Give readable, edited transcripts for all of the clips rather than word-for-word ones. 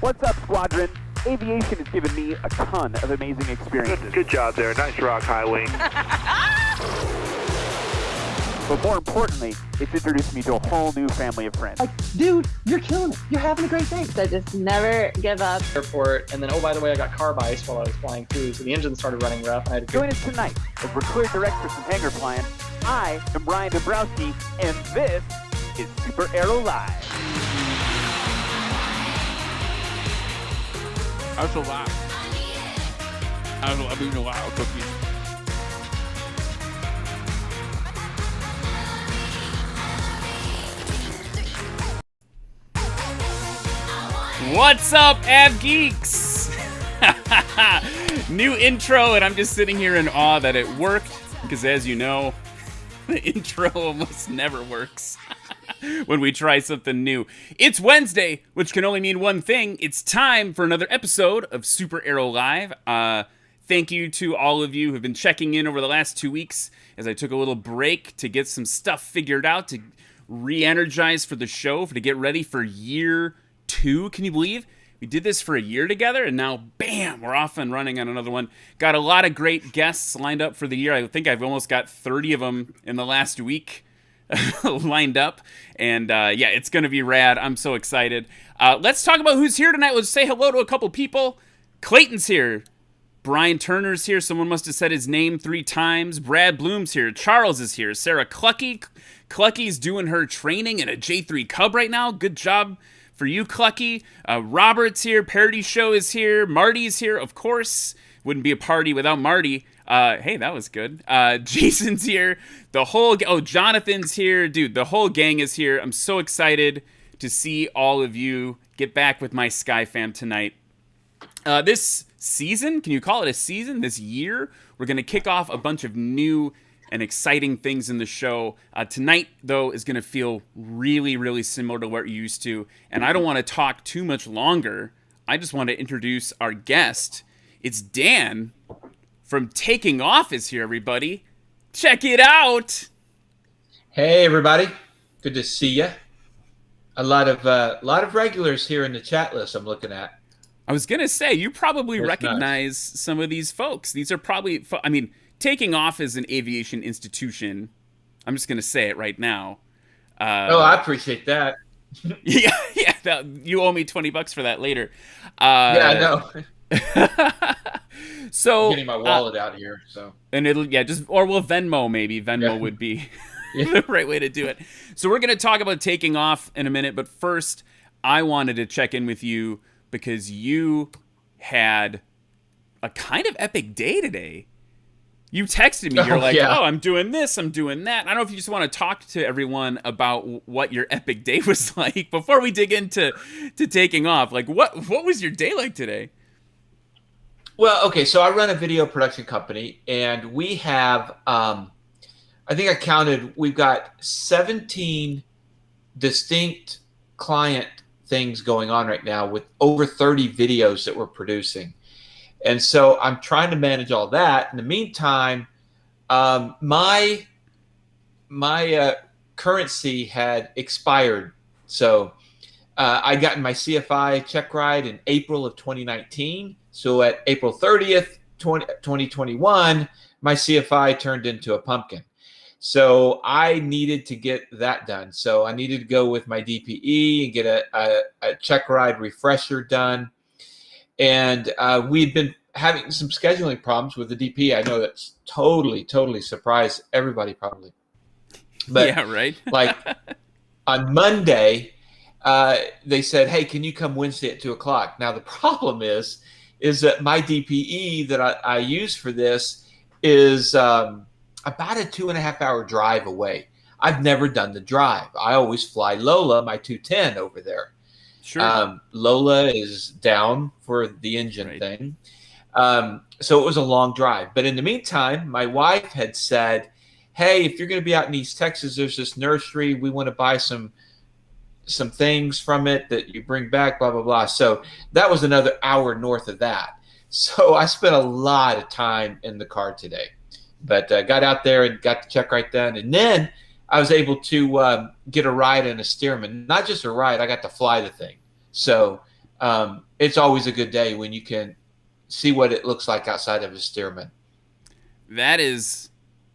What's up, Squadron? Aviation has given me a ton of amazing experiences. Good job there. Nice rock, high wing. But more importantly, it's introduced me to a whole new family of friends. Like, dude, you're killing it. You're having a great day. So just never give up. Airport, and then, oh, by the way, I got carb ice while I was flying through, so the engine started running rough, and I had to Join us tonight as we're cleared direct for some hangar flying. I am Bryon Bowman, and this is SuperAero Live. How's the live? How's the wild cookie? What's up, Av Geeks? New intro, and I'm just sitting here in awe that it worked, because as you know, the intro almost never works when we try something new. It's Wednesday, which can only mean one thing. It's time for another episode of SuperAero Live. Thank you to all of you who have been checking in over the last 2 weeks as I took a little break to get some stuff figured out, to re-energize for the show, to get ready for year 2. Can you believe we did this for a year together, and now bam, we're off and running on another one. Got a lot of great guests lined up for the year. I think I've almost got 30 of them in the last week lined up, and yeah, it's gonna be rad. I'm so excited. Let's talk about who's here tonight. Let's say hello to a couple people. Clayton's here. Brian Turner's here. Someone must have said his name 3 times. Brad Bloom's here. Charles is here. Sarah Clucky. Clucky's doing her training in a J3 Cub right now. Good job for you, Clucky. Robert's here. Parody Show is here. Marty's here, of course. Wouldn't be a party without Marty. Hey, that was good. Jason's here. The whole... Jonathan's here. Dude, the whole gang is here. I'm so excited to see all of you get back with my Sky fam tonight. This season, can you call it a season? This year, we're going to kick off a bunch of new and exciting things in the show. Tonight, though, is going to feel really, really similar to what you're used to. And I don't want to talk too much longer. I just want to introduce our guest. It's Dan from Taking Off is here, everybody. Check it out. Hey, everybody. Good to see you. A lot of regulars here in the chat list I'm looking at. I was going to say, you probably That's recognize nice. some of these folks. These are probably, I mean, Taking Off is an aviation institution. I'm just going to say it right now. I appreciate that. Yeah, you owe me $20 for that later. Yeah, I know. So Getting my wallet out here. So and it'll or we'll Venmo maybe. Venmo would be the right way to do it. So we're going to talk about Taking Off in a minute, but first I wanted to check in with you because you had a kind of epic day today. You texted me. You're like, oh, I'm doing this, I'm doing that. I don't know if you just want to talk to everyone about what your epic day was like before we dig into Taking Off. Like, what was your day like today? Well, okay, so I run a video production company, and we have, I think I counted, we've got 17 distinct client things going on right now with over 30 videos that we're producing. And so I'm trying to manage all that. In the meantime, my currency had expired. So I'd gotten my CFI check ride in April of 2019. So at April 30th, 2021, my CFI turned into a pumpkin. So I needed to get that done. So I needed to go with my DPE and get a check ride refresher done. And we'd been having some scheduling problems with the DP. I know that's totally surprised everybody probably. But yeah, right. Like on Monday, they said, hey, can you come Wednesday at 2:00? Now the problem is that my DPE that I use for this is about a 2.5 hour drive away. I've never done the drive. I always fly Lola, my 210 over there. Sure. Lola is down for the engine thing. So it was a long drive. But in the meantime, my wife had said, hey, if you're going to be out in East Texas, there's this nursery. We want to buy some things from it that you bring back, blah, blah, blah. So that was another hour north of that. So I spent a lot of time in the car today. But got out there and got the check right done. And then I was able to get a ride in a Stearman. Not just a ride, I got to fly the thing. So it's always a good day when you can see what it looks like outside of a Stearman. That is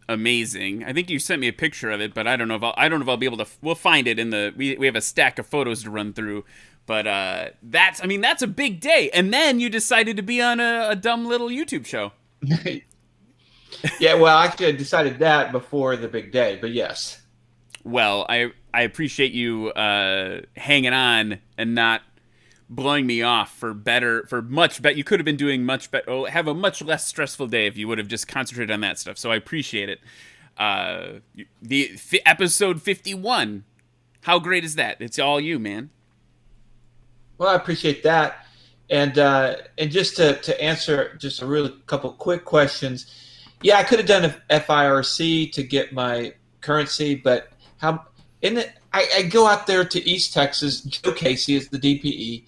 amazing. I think you sent me a picture of it, but I don't know if I'll be able to. We'll find it in the. We have a stack of photos to run through, but that's a big day. And then you decided to be on a dumb little YouTube show. Yeah, well, actually, I decided that before the big day, but yes. Well, I appreciate you hanging on and not blowing me off for much better. You could have been doing much better. Oh, have a much less stressful day if you would have just concentrated on that stuff. So I appreciate it. Episode 51. How great is that? It's all you, man. Well, I appreciate that. And just to answer just a really couple quick questions. Yeah, I could have done a FIRC to get my currency, but I go out there to East Texas. Joe Casey is the DPE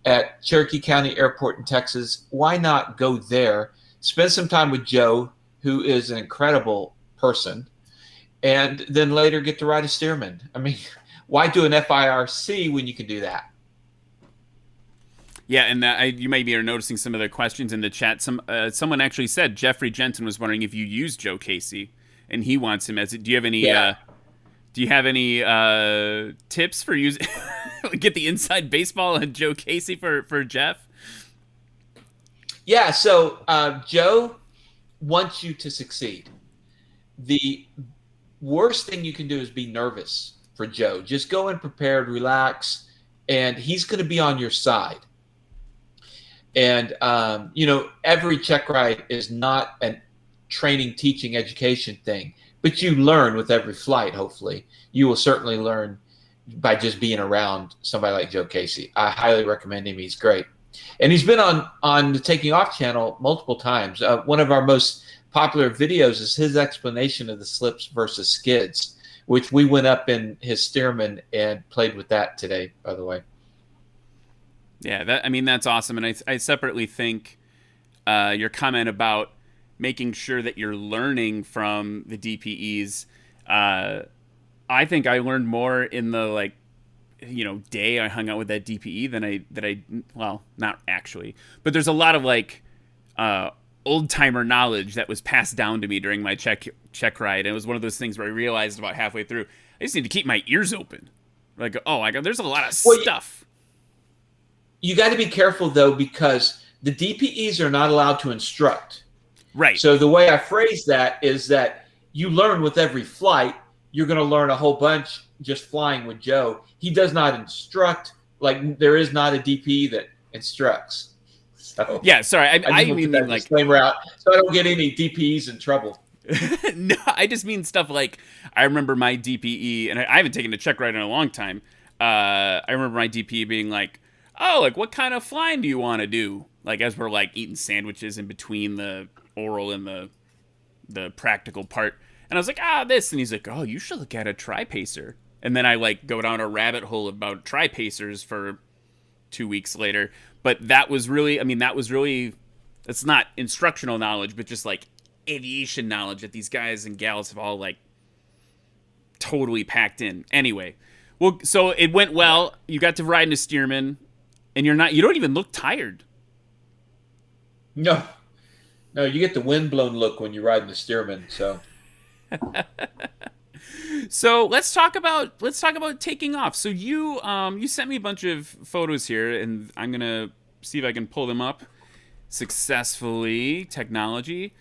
at Cherokee County Airport in Texas. Why not go there, spend some time with Joe, who is an incredible person, and then later get to ride a Stearman? I mean, why do an FIRC when you can do that? Yeah, and you maybe are noticing some of the questions in the chat. Someone actually said Jeffrey Jensen was wondering if you use Joe Casey, and he wants him as. Do you have any? Yeah. Do you have any tips for using? Get the inside baseball on Joe Casey for Jeff. Yeah. So Joe wants you to succeed. The worst thing you can do is be nervous for Joe. Just go in prepared, relax, and he's going to be on your side. And, every check ride is not a training, teaching, education thing, but you learn with every flight, hopefully. You will certainly learn by just being around somebody like Joe Casey. I highly recommend him. He's great. And he's been on the Taking Off channel multiple times. One of our most popular videos is his explanation of the slips versus skids, which we went up in his Stearman and played with that today, by the way. Yeah, that's awesome. And I separately think your comment about making sure that you're learning from the DPEs. I think I learned more in the day I hung out with that DPE than I well, not actually, but there's a lot of old timer knowledge that was passed down to me during my check ride. And it was one of those things where I realized about halfway through, I just need to keep my ears open. There's a lot of stuff. You got to be careful, though, because the DPEs are not allowed to instruct. Right. So the way I phrase that is that you learn with every flight. You're going to learn a whole bunch just flying with Joe. He does not instruct. There is not a DPE that instructs. So yeah, sorry. I mean disclaimer out so I don't get any DPEs in trouble. No, I just mean stuff like I remember my DPE, and I haven't taken a check ride in a long time. I remember my DPE being like, oh, what kind of flying do you want to do? As we're eating sandwiches in between the oral and the practical part. And I was like, this. And he's like, oh, you should look at a tri-pacer. And then I go down a rabbit hole about tri-pacers for 2 weeks later. But that was really, it's not instructional knowledge, but just aviation knowledge that these guys and gals have all totally packed in. Anyway, well, so it went well. You got to ride in a Stearman. And you don't even look tired. No, you get the windblown look when you ride in the Stearman. So, so let's talk about taking off. So you sent me a bunch of photos here, and I'm gonna see if I can pull them up successfully. Technology,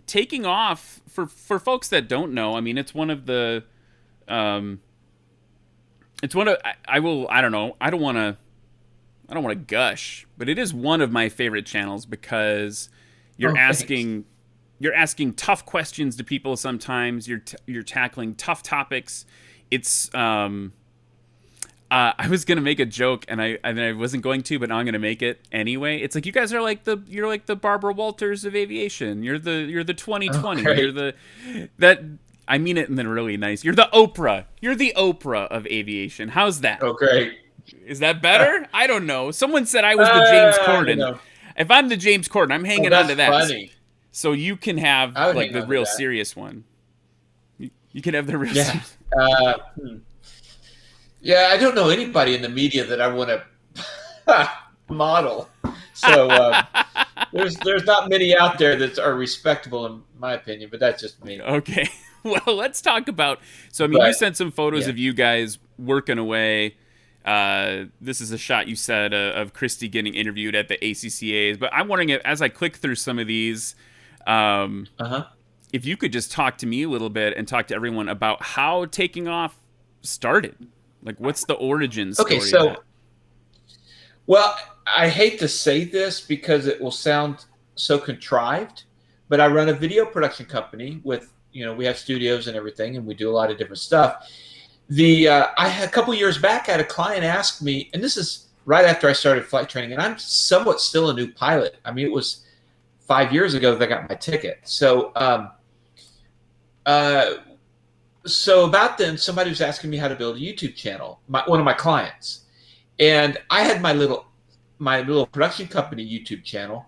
taking off for folks that don't know. It's one of the It's one of I don't want to gush, but it is one of my favorite channels because you're asking tough questions to people sometimes. You're tackling tough topics. It's I was gonna make a joke and I wasn't going to, but now I'm gonna make it anyway. It's you guys are you're like the Barbara Walters of aviation. You're the 2020. Okay. I mean it in the really nice. You're the Oprah. You're the Oprah of aviation. How's that? Oh, great. Is that better? I don't know. Someone said I was the James Corden. If I'm the James Corden, I'm hanging on to that. Funny. So you can have the real serious one. You can have the real. Yeah. Yeah, I don't know anybody in the media that I want to model. So there's not many out there that are respectable in my opinion, but that's just me. Okay. Well, let's talk about. So, I mean, you sent some photos of you guys working away. This is a shot you said of Christy getting interviewed at the ACCAs. But I'm wondering, as I click through some of these, if you could just talk to me a little bit and talk to everyone about how taking off started. Like, what's the origin story? Okay, so, well, I hate to say this because it will sound so contrived, but I run a video production company with, we have studios and everything, and we do a lot of different stuff. I had a couple years back, I had a client ask me, and this is right after I started flight training, and I'm somewhat still a new pilot. I mean, it was 5 years ago that I got my ticket. So, so about then, somebody was asking me how to build a YouTube channel, one of my clients. And I had my little production company YouTube channel,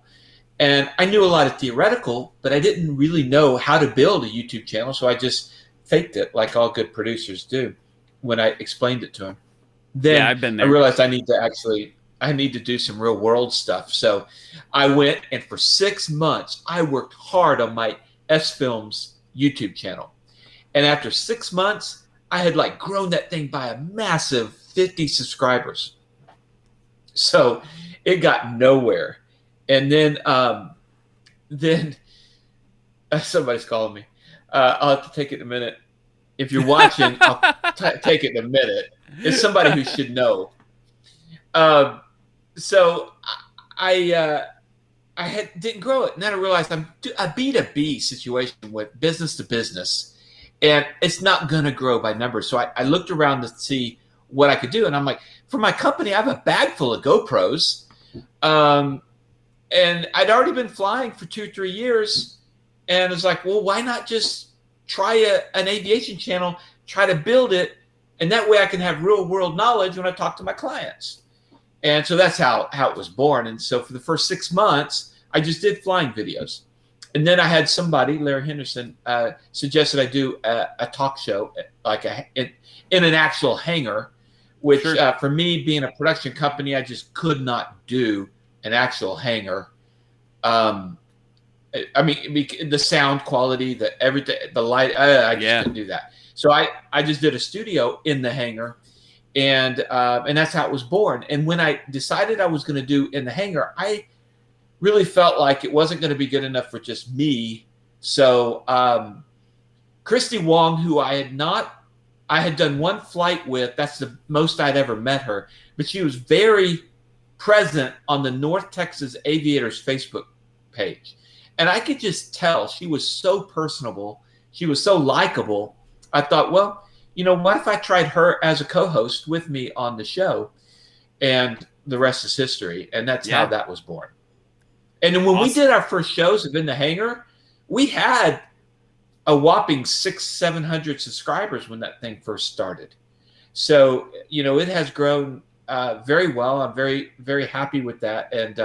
and I knew a lot of theoretical, but I didn't really know how to build a YouTube channel, so I just faked it like all good producers do when I explained it to him. Then I've been there. I realized I need to do some real world stuff. So I went, and for 6 months, I worked hard on my S-Films YouTube channel. And after 6 months, I had grown that thing by a massive 50 subscribers. So it got nowhere. And then somebody's calling me. I'll have to take it in a minute. If you're watching, I'll take it in a minute. It's somebody who should know. So I didn't grow it. And then I realized I'm a B2B situation with business to business, and it's not going to grow by numbers. So I looked around to see what I could do. And I'm like, for my company, I have a bag full of GoPros. And I'd already been flying for 2-3 years. And it's like, well, why not just try an aviation channel, try to build it, and that way I can have real world knowledge when I talk to my clients. And so that's how it was born. And so for the first 6 months, I just did flying videos. And then I had somebody, Larry Henderson, suggested I do a talk show, in an actual hangar, which for me, being a production company, I just could not do an actual hangar. I mean, the sound quality, everything, the light, I just couldn't do that. So I just did a studio in the hangar, and that's how it was born. And when I decided I was going to do in the hangar, I really felt like it wasn't going to be good enough for just me. So Christy Wong, who I had done one flight with, that's the most I'd ever met her, but she was very present on the North Texas Aviators Facebook page. And I could just tell she was so personable. She was so likable. I thought, well, what if I tried her as a co-host with me on the show? And the rest is history. And that's how that was born. And then when we did our first shows of In the Hangar, we had a whopping 600-700 subscribers when that thing first started. So, it has grown very well. I'm very, very happy with that. And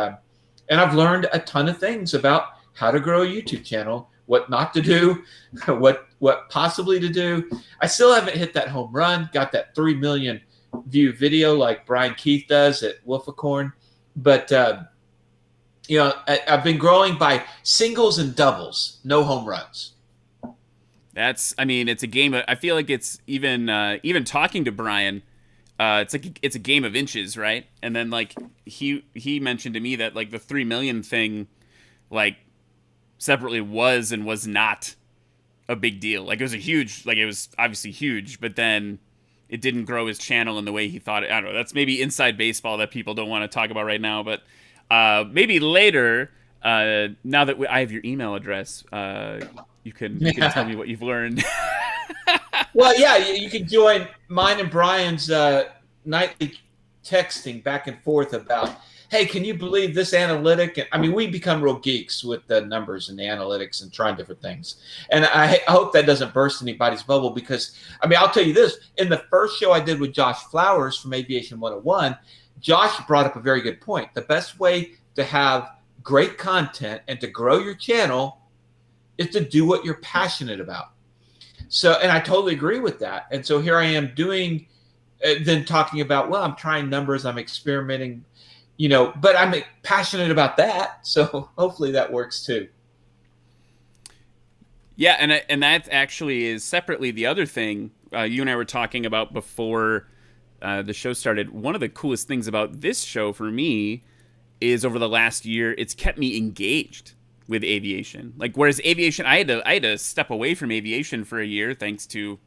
I've learned a ton of things about how to grow a YouTube channel, what not to do, what possibly to do. I still haven't hit that home run, got that 3 million view video like Brian Keith does at Wolficorn. But, I've been growing by singles and doubles, no home runs. It's a game. I feel like it's even talking to Bryon, it's a game of inches, right? And then he mentioned to me that the 3 million thing, separately was and was not a big deal. It was it was obviously huge, but then it didn't grow his channel in the way he thought. I don't know. That's maybe inside baseball that people don't want to talk about right now, but maybe later. Now that I have your email address, you can tell me what you've learned. Well, yeah, you can join mine and Bryan's nightly texting back and forth about, hey, can you believe this analytic? And we become real geeks with the numbers and the analytics and trying different things. And I hope that doesn't burst anybody's bubble because, I'll tell you this. In the first show I did with Josh Flowers from Aviation 101, Josh brought up a very good point. The best way to have great content and to grow your channel is to do what you're passionate about. So, and I totally agree with that. And so here I am talking about, well, I'm trying numbers, I'm experimenting. but I'm passionate about that, so hopefully that works too. Yeah, and that actually is separately the other thing you and I were talking about before the show started. One of the coolest things about this show for me is over the last year, it's kept me engaged with aviation. Like, whereas aviation, I had to step away from aviation for a year thanks to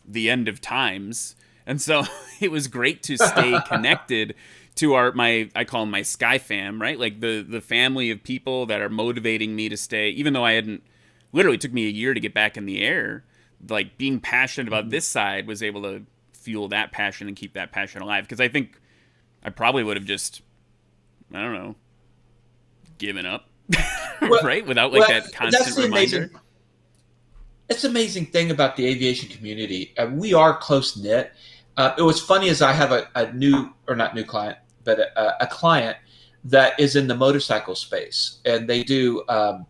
the end of times, and so it was great to stay connected to I call them my Sky Fam, right? Like the family of people that are motivating me to stay, even though I hadn't. Literally took me a year to get back in the air. Like, being passionate about this side was able to fuel that passion and keep that passion alive. Because I think I probably would have just, I don't know, given up, right? Without that constant reminder. It's an amazing thing about the aviation community. We are close knit. It was funny as I have a new, or not new client, but a client that is in the motorcycle space, and they do a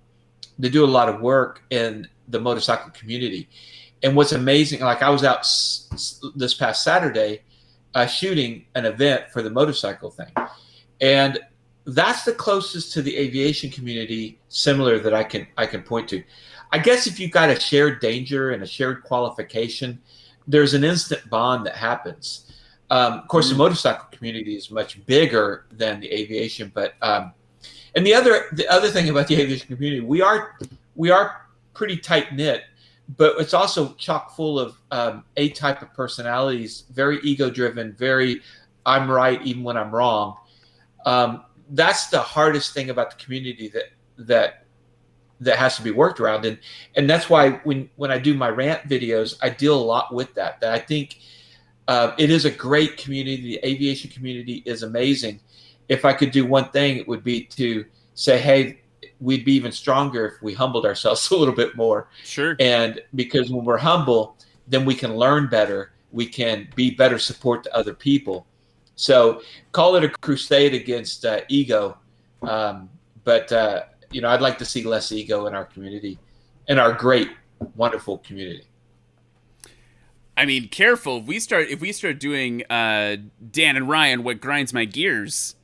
lot of work in the motorcycle community. And what's amazing, like I was out this past Saturday shooting an event for the motorcycle thing. And that's the closest to the aviation community similar that I can point to. I guess if you've got a shared danger and a shared qualification, there's an instant bond that happens. Of course, the motorcycle community is much bigger than the aviation, but and the other thing about the aviation community, we are pretty tight knit, but it's also chock full of A type of personalities, very ego driven, very I'm right even when I'm wrong. That's the hardest thing about the community that has to be worked around, and that's why when I do my rant videos, I deal a lot with that. That I think it is a great community. The aviation community is amazing. If I could do one thing, it would be to say, hey, we'd be even stronger if we humbled ourselves a little bit more. Sure. And because when we're humble, then we can learn better. We can be better support to other people. So call it a crusade against ego. But I'd like to see less ego in our community, in our great, wonderful community. I mean, careful. If we start doing Dan and Ryan, what grinds my gears.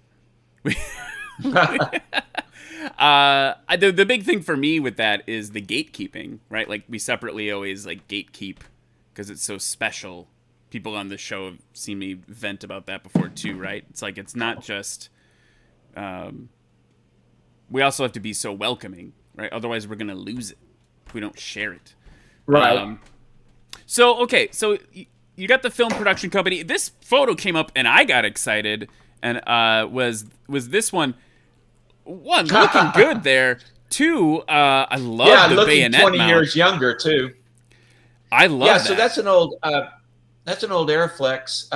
The big thing for me with that is the gatekeeping, right? Like, we separately always like gatekeep because it's so special. People on the show have seen me vent about that before too, right? It's like, it's not just we also have to be so welcoming, right? Otherwise we're gonna lose it if we don't share it, right? So you got the film production company. This photo came up and I got excited. And was this one looking good there? Two, I love the looking bayonet 20 mount. years younger too. I love that. So that's an old Airflex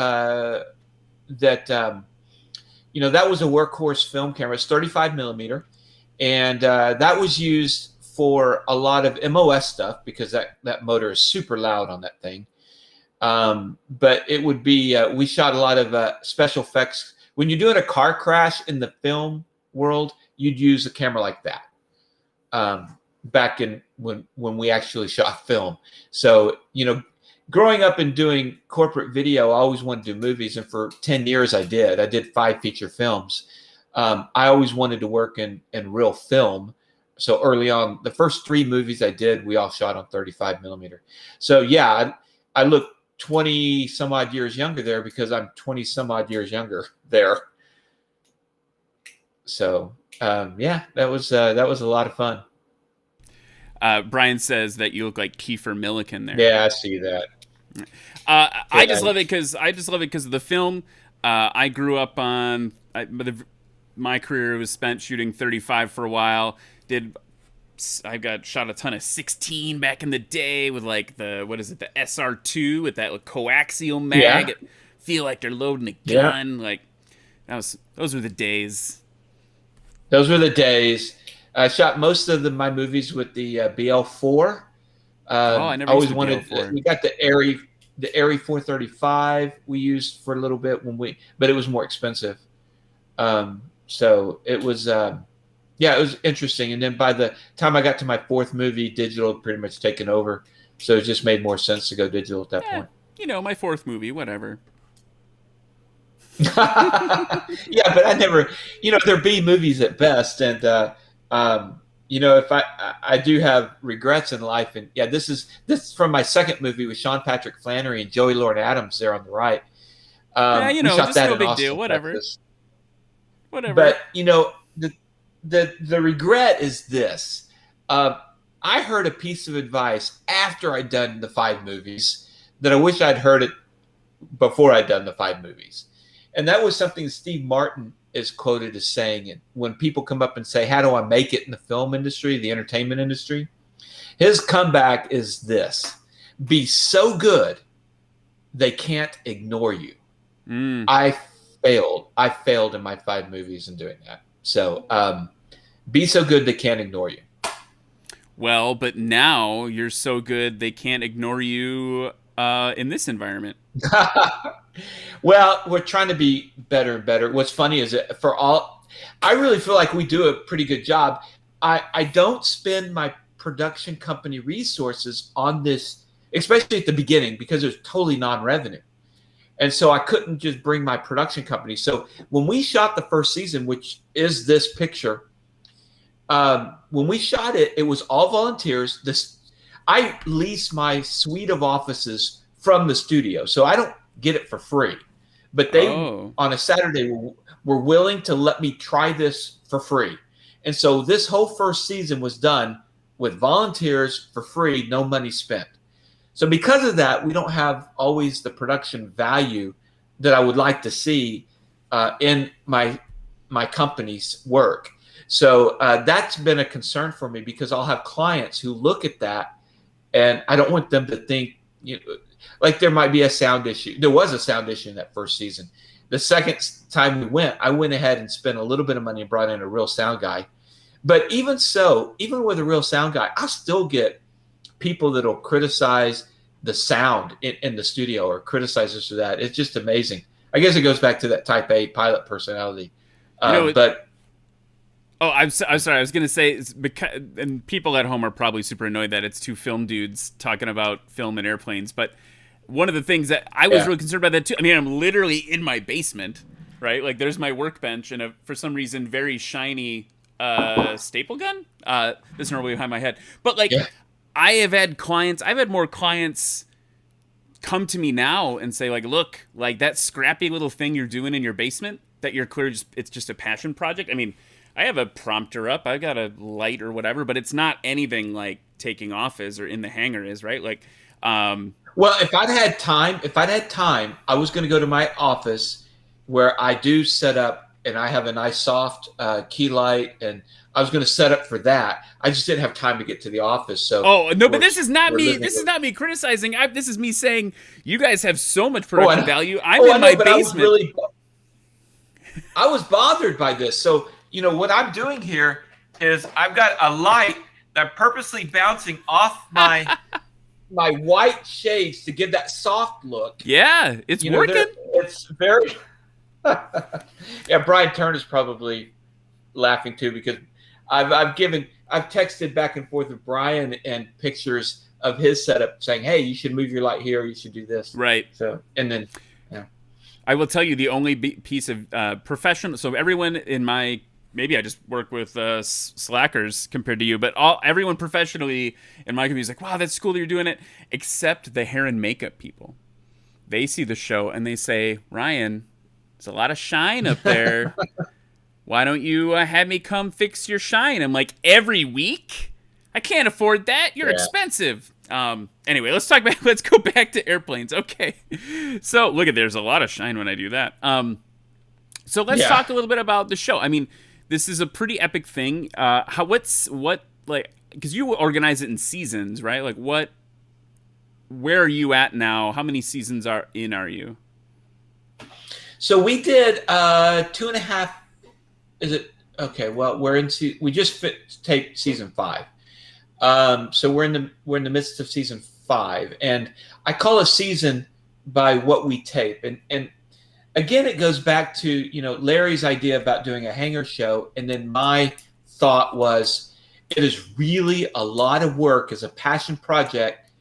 that that was a workhorse film camera. It's 35 millimeter, and that was used for a lot of MOS stuff because that motor is super loud on that thing. But it would be we shot a lot of special effects. When you're doing a car crash in the film world, you'd use a camera like that. Back in when we actually shot film. So, growing up and doing corporate video, I always wanted to do movies. And for 10 years I did 5 feature films. I always wanted to work in real film. So early on, the first 3 movies I did, we all shot on 35 millimeter. So yeah, I look 20 some odd years younger there because I'm 20 some odd years younger there. So that was a lot of fun. Bryon says that you look like Kiefer Millican there. Yeah, I see that. I just love it because of the film. I grew up on my career was spent shooting 35 for a while. I got shot a ton of 16 back in the day with like the SR2 with that coaxial mag. Yeah. It feel like they're loading a gun. Yeah. Like those were the days. Those were the days. I shot most of my movies with the BL4. I never always used wanted. BL4. We got the Airy 435 we used for a little bit but it was more expensive. So it was. It was interesting. And then by the time I got to my 4th movie, digital had pretty much taken over. So it just made more sense to go digital at that point. My 4th movie, whatever. Yeah, but I never, they're B movies at best. And, if I do have regrets in life, and yeah, this is from my second movie with Sean Patrick Flannery and Joey Lauren Adams there on the right. Yeah, We shot just that no in big Austin, deal. Whatever. Texas. Whatever. But the regret is this. I heard a piece of advice after I'd done the 5 movies that I wish I'd heard it before I'd done the 5 movies. And that was something Steve Martin is quoted as saying it when people come up and say, how do I make it in the film industry, the entertainment industry? His comeback is this: be so good they can't ignore you. I failed in my 5 movies in doing that. So be so good they can't ignore you. Well, but now you're so good they can't ignore you in this environment. Well, we're trying to be better and better. What's funny is that I really feel like we do a pretty good job. I don't spend my production company resources on this, especially at the beginning, because it was totally non-revenue. And so I couldn't just bring my production company. So when we shot the first season, which is this picture, when we shot it, it was all volunteers. I lease my suite of offices from the studio, so I don't get it for free. But they, on a Saturday, were willing to let me try this for free. And so this whole first season was done with volunteers for free, no money spent. So because of that, we don't have always the production value that I would like to see in my company's work. So that's been a concern for me, because I'll have clients who look at that, and I don't want them to think, like there might be a sound issue. There was a sound issue in that first season. The second time I went ahead and spent a little bit of money and brought in a real sound guy. But even so, even with a real sound guy, I still get people that'll criticize the sound in the studio or criticize this or that. It's just amazing. I guess it goes back to that type A pilot personality. Oh, I'm sorry. I was going to say, it's because, and people at home are probably super annoyed that it's 2 film dudes talking about film and airplanes. But one of the things that I was really concerned about that too. I mean, I'm literally in my basement, right? Like there's my workbench and for some reason, very shiny staple gun. This is normally behind my head. But like, I've had more clients come to me now and say like, look, like that scrappy little thing you're doing in your basement that you're clear, it's just a passion project. I mean, I have a prompter up, I got a light or whatever, but it's not anything like taking off is or in the hangar is, right? Like, well, if I'd had time, I was going to go to my office where I do set up, and I have a nice soft key light, and I was going to set up for that. I just didn't have time to get to the office. So but this is not me. This is not me criticizing. This is me saying you guys have so much production value. I'm in my basement. I was bothered by this. So what I'm doing here is I've got a light that I'm purposely bouncing off my my white shades to give that soft look. Yeah, it's working. It's very. Yeah, Brian Turner's probably laughing too, because I've texted back and forth with Brian and pictures of his setup saying, "Hey, you should move your light here. You should do this." Right. So, and then, I will tell you the only piece of professional. So everyone in my, maybe I just work with slackers compared to you, but everyone professionally in my community is like, wow, that's cool that you're doing it, except the hair and makeup people. They see the show and they say, Ryan, there's a lot of shine up there. Why don't you have me come fix your shine? I'm like, every week? I can't afford that. You're expensive. Anyway, let's go back to airplanes. Okay. So look there's a lot of shine when I do that. So let's talk a little bit about the show. I mean, this is a pretty epic thing. Because you organize it in seasons, right? Like where are you at now? How many seasons are you? So we did 2.5. Is it okay? Well, we just taped season 5. So we're in the midst of season 5, and I call a season by what we tape. And again, it goes back to Larry's idea about doing a hangar show, and then my thought was it is really a lot of work as a passion project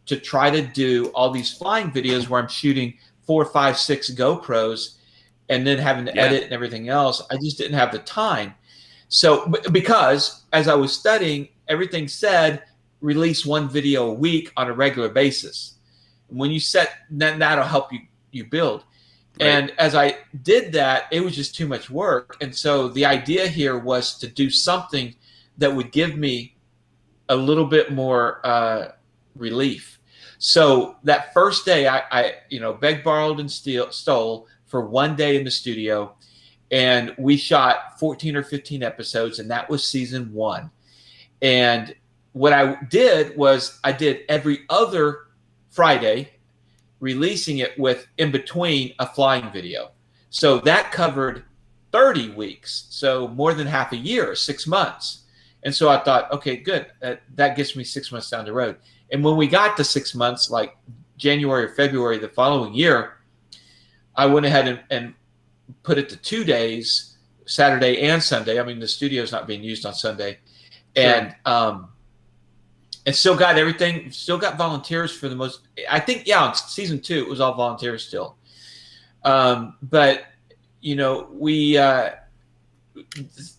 to try to do all these flying videos where I'm shooting 4, 5, 6 GoPros and then having to edit and everything else, I just didn't have the time. So because as I was studying, everything said release 1 video a week on a regular basis. When you set, then that'll help you build. Right. And as I did that, it was just too much work. And so the idea here was to do something that would give me a little bit more relief. So that first day, I begged, borrowed, and stole for 1 day in the studio, and we shot 14 or 15 episodes, and that was season 1. And what I did was I did every other Friday, releasing it with in between a flying video. So that covered 30 weeks, so more than half a year, 6 months. And so I thought, okay, good. That gets me 6 months down the road. And when we got to 6 months, like January or February the following year, I went ahead and put it to 2 days, Saturday and Sunday. I mean, the studio's not being used on Sunday. And still got everything, still got volunteers for the most, I think, on season 2, it was all volunteers still. But, we,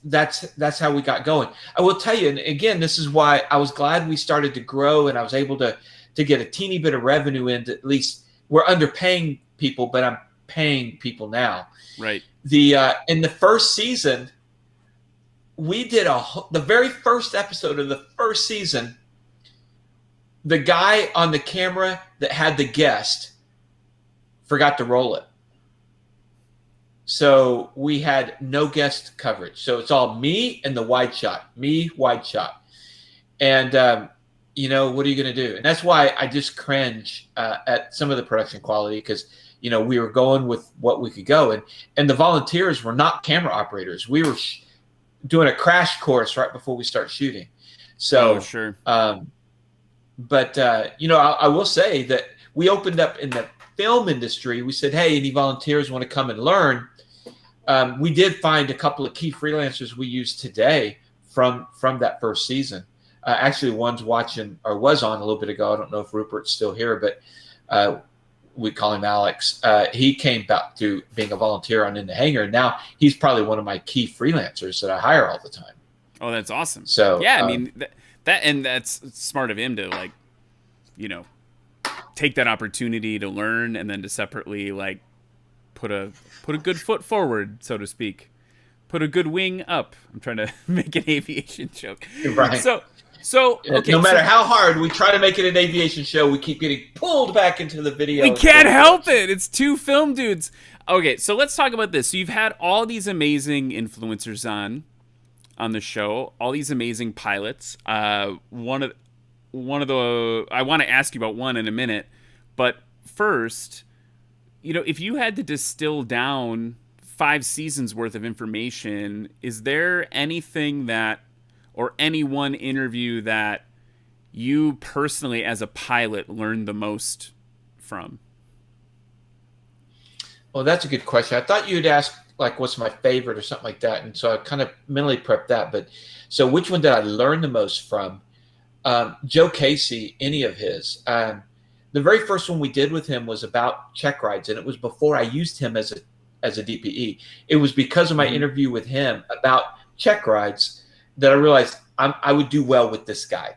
that's how we got going. I will tell you, and again, this is why I was glad we started to grow and I was able to get a teeny bit of revenue in. At least we're underpaying people, but I'm paying people now. Right. In the first season, we did the very first episode of the first season. The guy on the camera that had the guest forgot to roll it. So we had no guest coverage. So it's all me and the wide shot. And, what are you going to do? And that's why I just cringe at some of the production quality because, we were going with what we could go. And the volunteers were not camera operators. We were doing a crash course right before we start shooting. So, sure. But I will say that we opened up in the film industry. We said, hey, any volunteers want to come and learn? We did find a couple of key freelancers we use today from that first season. Actually, one's watching or was on a little bit ago. I don't know if Rupert's still here, but we call him Alex. He came back to being a volunteer on In the Hangar. Now he's probably one of my key freelancers that I hire all the time. Oh, that's awesome. So yeah, I mean that's smart of him to take that opportunity to learn and then to separately put a good foot forward, so to speak. Put a good wing up. I'm trying to make an aviation joke. Right. So okay. No matter how hard we try to make it an aviation show, we keep getting pulled back into the video. We can't help it. It's two film dudes. Okay, so let's talk about this. So you've had all these amazing influencers on the show, all these amazing pilots. One of the I want to ask you about one in a minute, but first, if you had to distill down 5 seasons worth of information, is there anything or any one interview that you personally as a pilot learned the most from? Well, that's a good question. I thought you'd ask what's my favorite or something like that. And so I kind of mentally prepped that. But so which one did I learn the most from? Joe Casey, any of his. The very first one we did with him was about check rides. And it was before I used him as a DPE. It was because of my interview with him about check rides that I realized I would do well with this guy.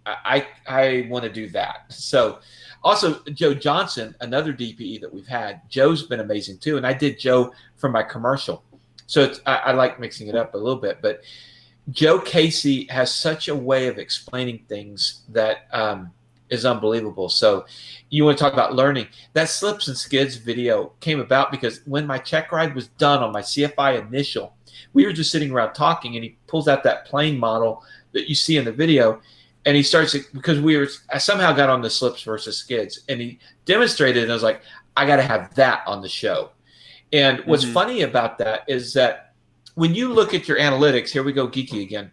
I want to do that. So also Joe Johnson, another DPE that we've had. Joe's been amazing too. And I did Joe for my commercial. So I like mixing it up a little bit. But Joe Casey has such a way of explaining things that is unbelievable. So you want to talk about learning. That Slips and Skids video came about because when my check ride was done on my CFI initial, we were just sitting around talking, and he pulls out that plane model that you see in the video, and he starts because I somehow got on the Slips versus Skids, and he demonstrated, and I was like, I got to have that on the show. And what's funny about that is that when you look at your analytics, here we go geeky again.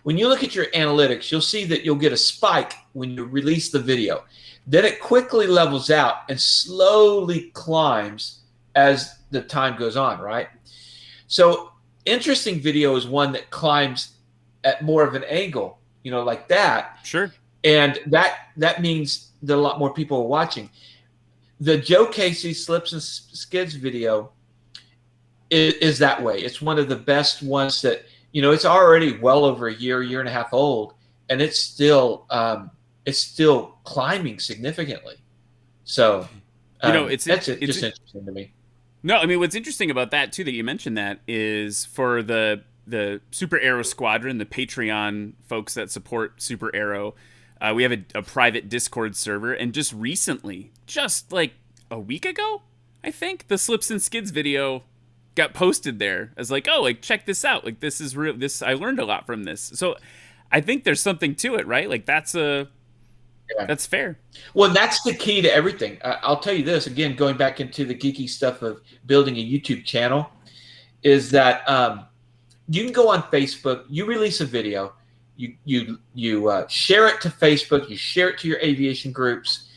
When you look at your analytics, you'll see that you'll get a spike when you release the video. Then it quickly levels out and slowly climbs as the time goes on, right? So interesting video is one that climbs at more of an angle, like that. Sure. And that means that a lot more people are watching. the Joe Casey Slips and Skids video is that way. It's one of the best ones that, it's already well over a year and a half old, and it's still climbing significantly. So, it's just interesting to me. No, I mean, what's interesting about that too, that you mentioned that, is for the SuperAero Squadron, the Patreon folks that support SuperAero, we have a private Discord server, and just recently, just like a week ago, I think, the Slips and Skids video got posted there as like, oh, like, check this out. Like, this is real. I learned a lot from this. So I think there's something to it, right? Like, that's fair. Well, that's the key to everything. I'll tell you this, again, going back into the geeky stuff of building a YouTube channel, is that you can go on Facebook, you release a video, you share it to Facebook, you share it to your aviation groups,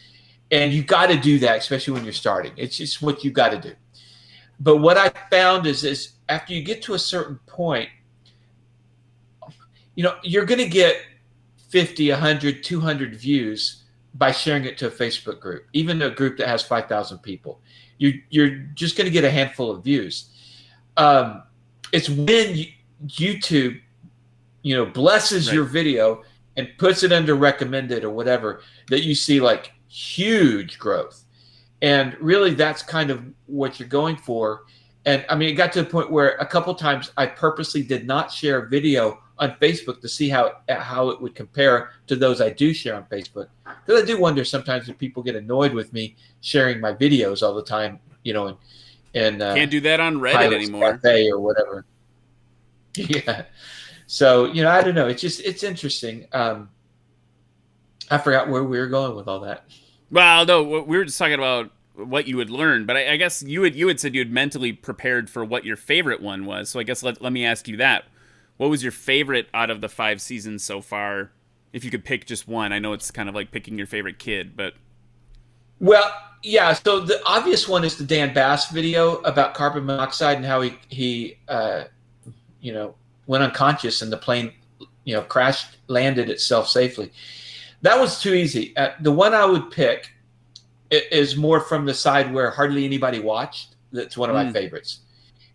and you got to do that, especially when you're starting. It's just what you got to do. But what I found is after you get to a certain point, you're going to get 50, 100, 200 views by sharing it to a Facebook group, even a group that has 5,000 people. You're just going to get a handful of views. It's when YouTube, blesses your video and puts it under recommended or whatever, that you see like huge growth. And really, that's kind of what you're going for. And I mean, it got to the point where a couple times I purposely did not share a video on Facebook to see how it would compare to those I do share on Facebook. Because I do wonder sometimes if people get annoyed with me sharing my videos all the time, and can't do that on Reddit Pilot's anymore. Cafe or whatever. Yeah. So, I don't know. It's interesting. I forgot where we were going with all that. Well, no, we were just talking about what you would learn, but I guess you had said you had mentally prepared for what your favorite one was. So I guess let me ask you that. What was your favorite out of the 5 seasons so far? If you could pick just one. I know it's kind of like picking your favorite kid, but. Well, yeah. So the obvious one is the Dan Bass video about carbon monoxide and how he went unconscious and the plane, crashed, landed itself safely. That was too easy. The one I would pick is more from the side where hardly anybody watched. That's one of my favorites.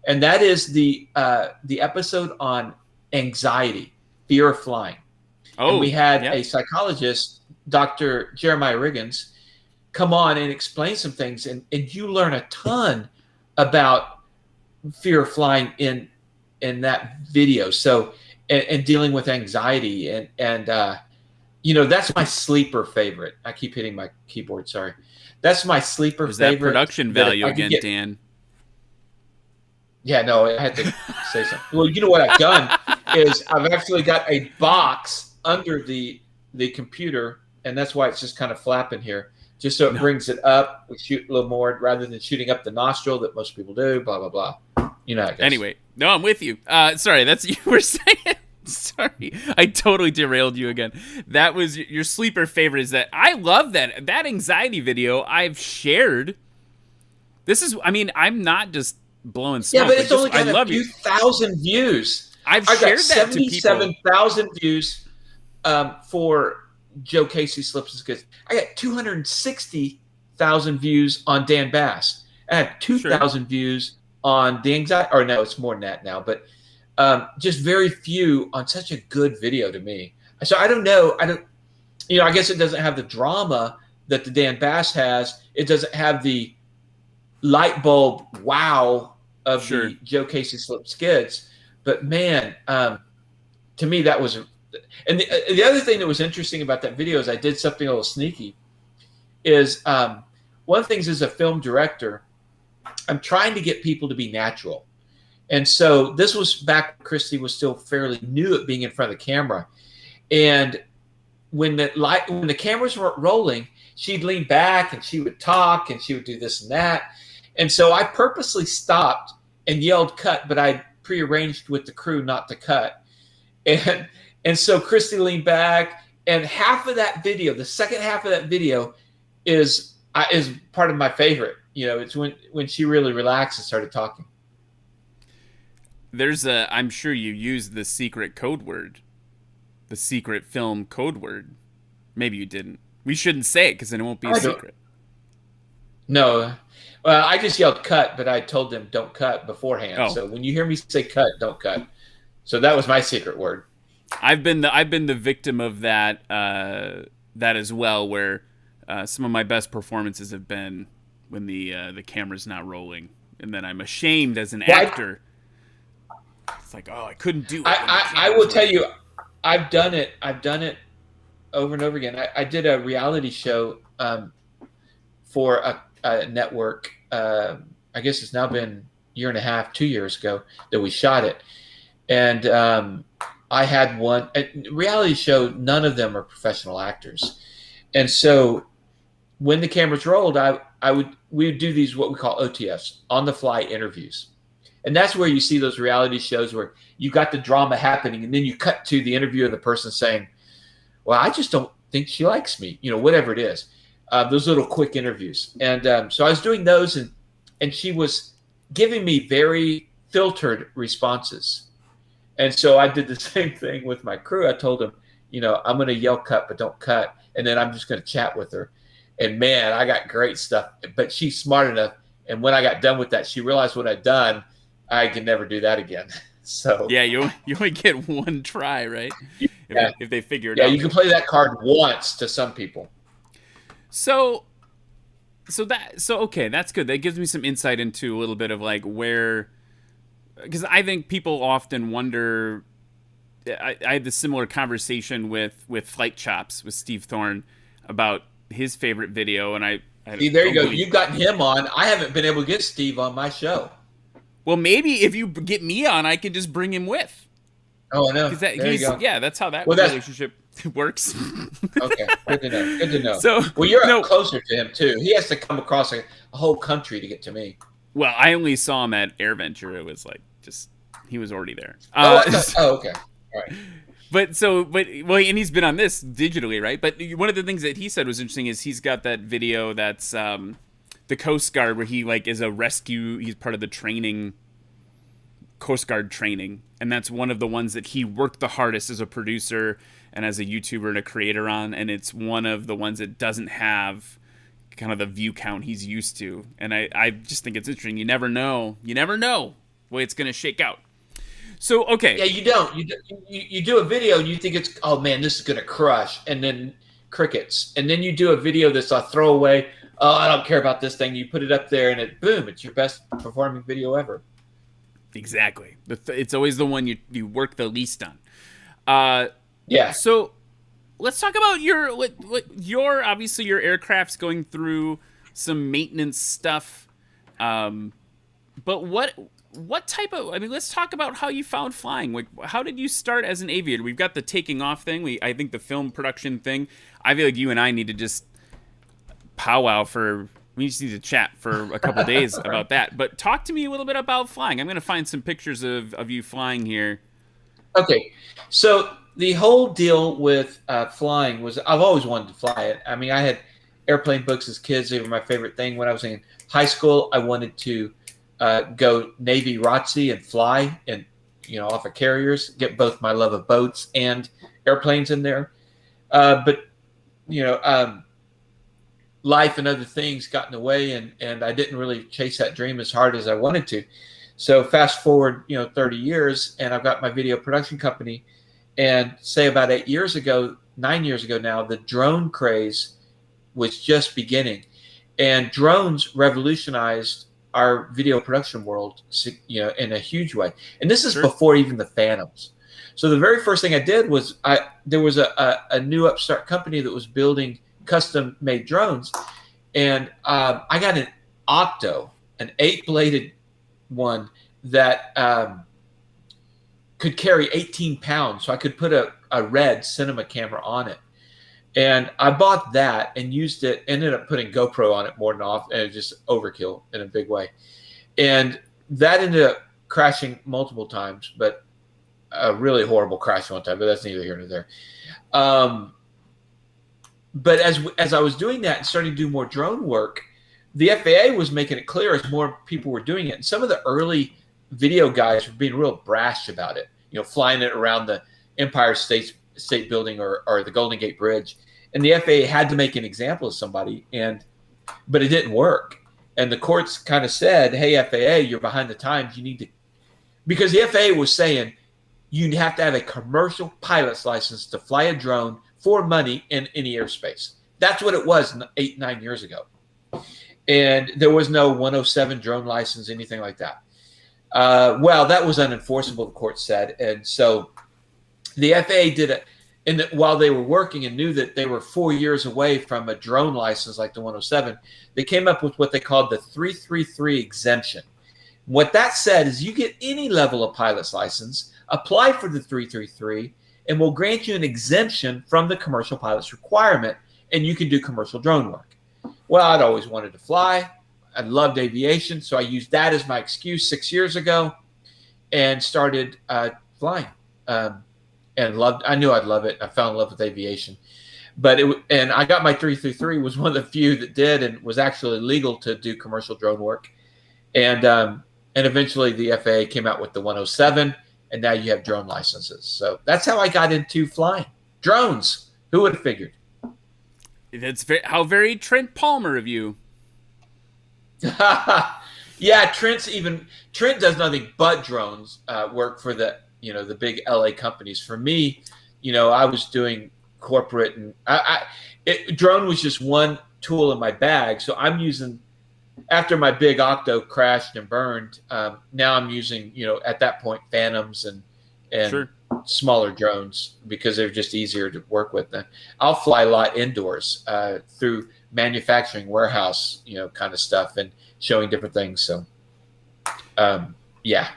And that is the episode on anxiety, fear of flying. Oh, and we had a psychologist, Dr. Jeremiah Riggins, come on and explain some things. And you learn a ton about fear of flying in that video. So, and dealing with anxiety and that's my sleeper favorite. I keep hitting my keyboard. Sorry. That's my sleeper Is favorite. That production value again, Dan? Yeah, no, I had to say something. Well, you know what I've done is I've actually got a box under the computer, and that's why it's just kind of flapping here, just so it brings it up. We shoot a little more rather than shooting up the nostril that most people do, blah, blah, blah. I guess. Anyway, no, I'm with you. Sorry, that's you were saying. Sorry, I totally derailed you again. That was your sleeper favorite. Is that I love that anxiety video I've shared. I'm not just blowing smoke. Yeah, but it's only got a few thousand views. I've got shared that to people. 77,000 views for Joe Casey Slips and Skids. I got 260,000 views on Dan Bass. I have 2,000 views on the anxiety. Or no, it's more than that now, but. Just very few on such a good video to me. So I don't know. I guess it doesn't have the drama that the Dan Bass has. It doesn't have the light bulb wow of the Joe Casey Slip Skids. But man, to me that was. And the other thing that was interesting about that video is I did something a little sneaky. Is one of the things as a film director, I'm trying to get people to be natural. And so this was back when Christy was still fairly new at being in front of the camera. And when the cameras weren't rolling, she'd lean back and she would talk and she would do this and that. And so I purposely stopped and yelled cut, but I prearranged with the crew not to cut. And so Christy leaned back, and half of that video, the second half of that video is part of my favorite. It's when she really relaxed and started talking. I'm sure you used the secret code word, the secret film code word. Maybe you didn't. We shouldn't say it because then it won't be a secret. No. Well, I just yelled cut, but I told them don't cut beforehand. Oh. So when you hear me say cut, don't cut. So that was my secret word. I've been the victim of that as well, where some of my best performances have been when the camera's not rolling, and then I'm ashamed as an actor. It's like, oh, I couldn't do it. I will tell you, I've done it over and over again. I did a reality show for a network. I guess it's now been a year and a half, 2 years ago that we shot it. And I had a reality show. None of them are professional actors. And so when the cameras rolled, we would do these, what we call OTFs, on the fly interviews. And that's where you see those reality shows where you got the drama happening, and then you cut to the interview of the person saying, well, I just don't think she likes me, whatever it is. Those little quick interviews. And so I was doing those, and she was giving me very filtered responses. And so I did the same thing with my crew. I told them, I'm going to yell cut, but don't cut. And then I'm just going to chat with her. And man, I got great stuff. But she's smart enough. And when I got done with that, she realized what I'd done. I can never do that again. So yeah, you only get one try, right? If they figure it out. Yeah, you can play that card once to some people. So okay, that's good. That gives me some insight into a little bit of like where, because I think people often wonder. I had this similar conversation with Flight Chops with Steve Thorne about his favorite video, and I See, there you go. You've gotten him on. I haven't been able to get Steve on my show. Well, maybe if you get me on, I can just bring him with. Oh, I know. There you go. Yeah, that's how that relationship works. Okay, good to know. Good to know. So, well, you're up closer to him too. He has to come across a whole country to get to me. Well, I only saw him at AirVenture. It was like he was already there. Okay. All right. But and he's been on this digitally, right? But one of the things that he said was interesting is he's got that video that's the Coast Guard where he is a rescue. He's part of the training, Coast Guard training, and that's one of the ones that he worked the hardest as a producer and as a YouTuber and a creator on. And it's one of the ones that doesn't have kind of the view count he's used to. And I just think it's interesting. You never know the way it's going to shake out. So, okay. Yeah, you don't. You do a video and you think it's, oh man, this is going to crush. And then crickets. And then you do a video that's a throwaway. Oh, I don't care about this thing. You put it up there and boom, it's your best performing video ever. Exactly. It's always the one you work the least on. Yeah. So let's talk about your obviously your aircraft's going through some maintenance stuff. But what type of, let's talk about how you found flying. How did you start as an aviator? We've got the taking off thing. I think the film production thing. I feel like you and I need to just powwow we just need to chat for a couple of days about that. But talk to me a little bit about flying. I'm going to find some pictures of you flying here. Okay. So the whole deal with flying was I've always wanted to fly it. I had airplane books as kids. They were my favorite thing. When I was in high school, I wanted to go Navy ROTC and fly and, off of carriers, get both my love of boats and airplanes in there. But life and other things got in the way, and I didn't really chase that dream as hard as I wanted to. So fast forward, 30 years, and I've got my video production company. And say about 9 years ago now, the drone craze was just beginning. And drones revolutionized our video production world, in a huge way. And this is before even the Phantoms. So the very first thing I did was there was a new upstart company that was building custom-made drones, and I got an Octo, an 8-bladed one that could carry 18 pounds, so I could put a red cinema camera on it. And I bought that and used it, ended up putting GoPro on it more than off, and it just overkill in a big way. And that ended up crashing multiple times, but a really horrible crash one time, but that's neither here nor there. But as I was doing that and starting to do more drone work, the FAA was making it clear as more people were doing it. And some of the early video guys were being real brash about it, flying it around the Empire State Building or the Golden Gate Bridge. And the FAA had to make an example of somebody. And but it didn't work. And the courts kind of said, hey, FAA, you're behind the times. You need to, because the FAA was saying you have to have a commercial pilot's license to fly a drone for money in any airspace. That's what it was 8-9 years ago. And there was no 107 drone license, anything like that. Well, that was unenforceable, the court said. And so the FAA did it. And while they were working and knew that they were 4 years away from a drone license like the 107, they came up with what they called the 333 exemption. What that said is you get any level of pilot's license, apply for the 333, and we'll grant you an exemption from the commercial pilot's requirement, and you can do commercial drone work. Well, I'd always wanted to fly. I loved aviation, so I used that as my excuse 6 years ago and started flying. And I knew I'd love it. I fell in love with aviation, and I got my 333, was one of the few that did, and was actually legal to do commercial drone work. And eventually the FAA came out with the 107, and now you have drone licenses. So that's how I got into flying drones. Who would have figured? That's how very Trent Palmer of you. Yeah, Trent does nothing but drones work for the big LA companies. For me, I was doing corporate, and drone was just one tool in my bag. So I'm using, after my big Octo crashed and burned, now I'm using, at that point, Phantoms and Sure. smaller drones because they're just easier to work with. I'll fly a lot indoors through manufacturing warehouse, kind of stuff, and showing different things. So, yeah.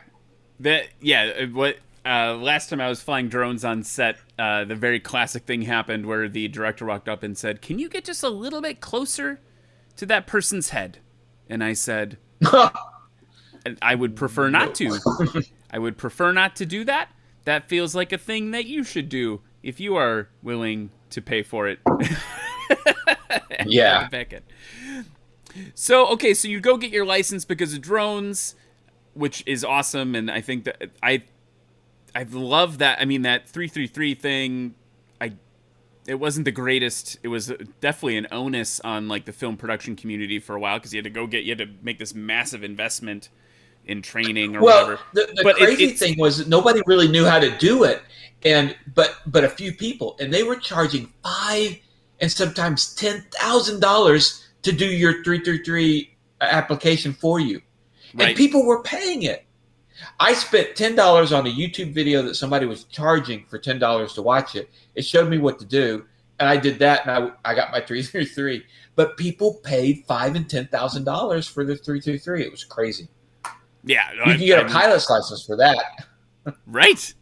Last time I was flying drones on set, the very classic thing happened where the director walked up and said, "Can you get just a little bit closer to that person's head?" And I said, "I would prefer not to. I would prefer not to do that. That feels like a thing that you should do if you are willing to pay for it." Yeah. So you go get your license because of drones, which is awesome, and I think that I love that. I mean, that 333 thing, it wasn't the greatest. It was definitely an onus on like the film production community for a while because you had to make this massive investment in training or whatever. The crazy thing was that nobody really knew how to do it, but a few people, and they were charging $5,000 and sometimes $10,000 to do your 333 application for you, Right. and people were paying it. I spent $10 on a YouTube video that somebody was charging for $10 to watch it. It showed me what to do, and I did that, and I got my 333. But people paid $5,000 and $10,000 for the 333. It was crazy. Yeah, you can get a pilot's license for that. Right.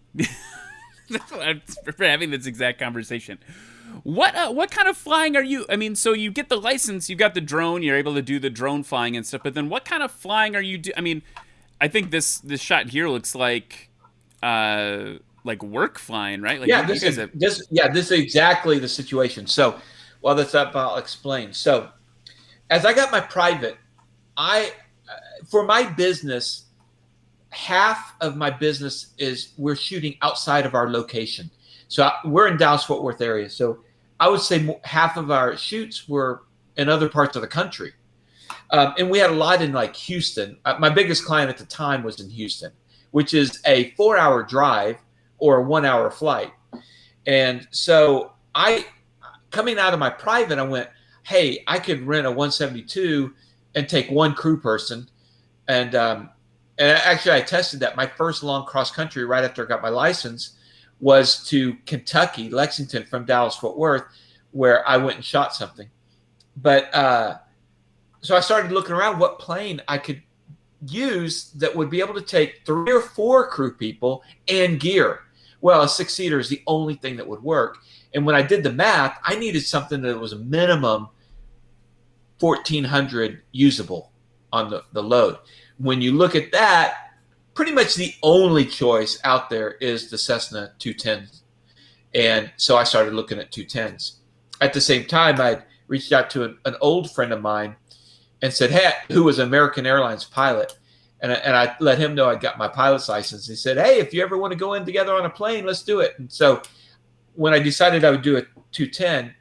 I'm having this exact conversation. What kind of flying are you? I mean, so you get the license, you got the drone, you're able to do the drone flying and stuff. But then, what kind of flying are you I mean, I think this shot here looks like work flying, right? Like, this is exactly the situation. So while that's up, I'll explain. So as I got my private, for my business, half of my business is we're shooting outside of our location. So we're in Dallas-Fort Worth area. So I would say half of our shoots were in other parts of the country. And we had a lot in like Houston. My biggest client at the time was in Houston, which is a 4-hour drive or a 1-hour flight. And so coming out of my private, I went, hey, I could rent a 172 and take one crew person. And actually I tested that. My first long cross country right after I got my license was to Kentucky, Lexington, from Dallas-Fort Worth, where I went and shot something. But so I started looking around what plane I could use that would be able to take 3 or 4 crew people and gear. Well, a 6-seater is the only thing that would work. And when I did the math, I needed something that was a minimum 1,400 usable on the load. When you look at that, pretty much the only choice out there is the Cessna 210s. And so I started looking at 210s. At the same time, I reached out to an old friend of mine and said, hey, who was an American Airlines pilot. And I let him know I got my pilot's license. He said, hey, if you ever want to go in together on a plane, let's do it. And so when I decided I would do a 210,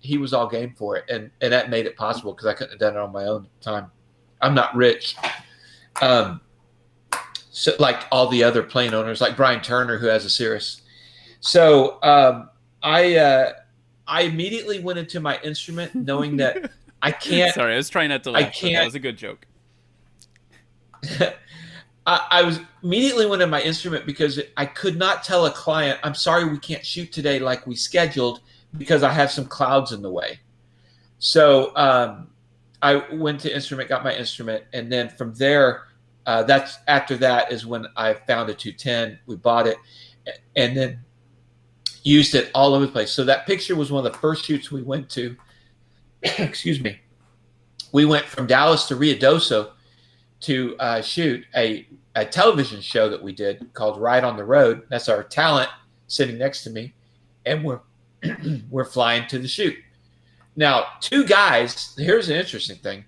he was all game for it, and that made it possible because I couldn't have done it on my own time. I'm not rich. So like all the other plane owners, like Brian Turner, who has a Cirrus. So I immediately went into my instrument knowing that I can't. Sorry, I was trying not to laugh. That was a good joke. I was immediately went in my instrument because I could not tell a client, I'm sorry, we can't shoot today like we scheduled because I have some clouds in the way. So I went to instrument, got my instrument, and then from there, after that is when I found a 210. We bought it and then used it all over the place. So that picture was one of the first shoots we went to. Excuse me. We went from Dallas to Ruidoso to shoot a television show that we did called Ride on the Road. That's our talent sitting next to me. And we're flying to the shoot. Now, two guys, here's an interesting thing.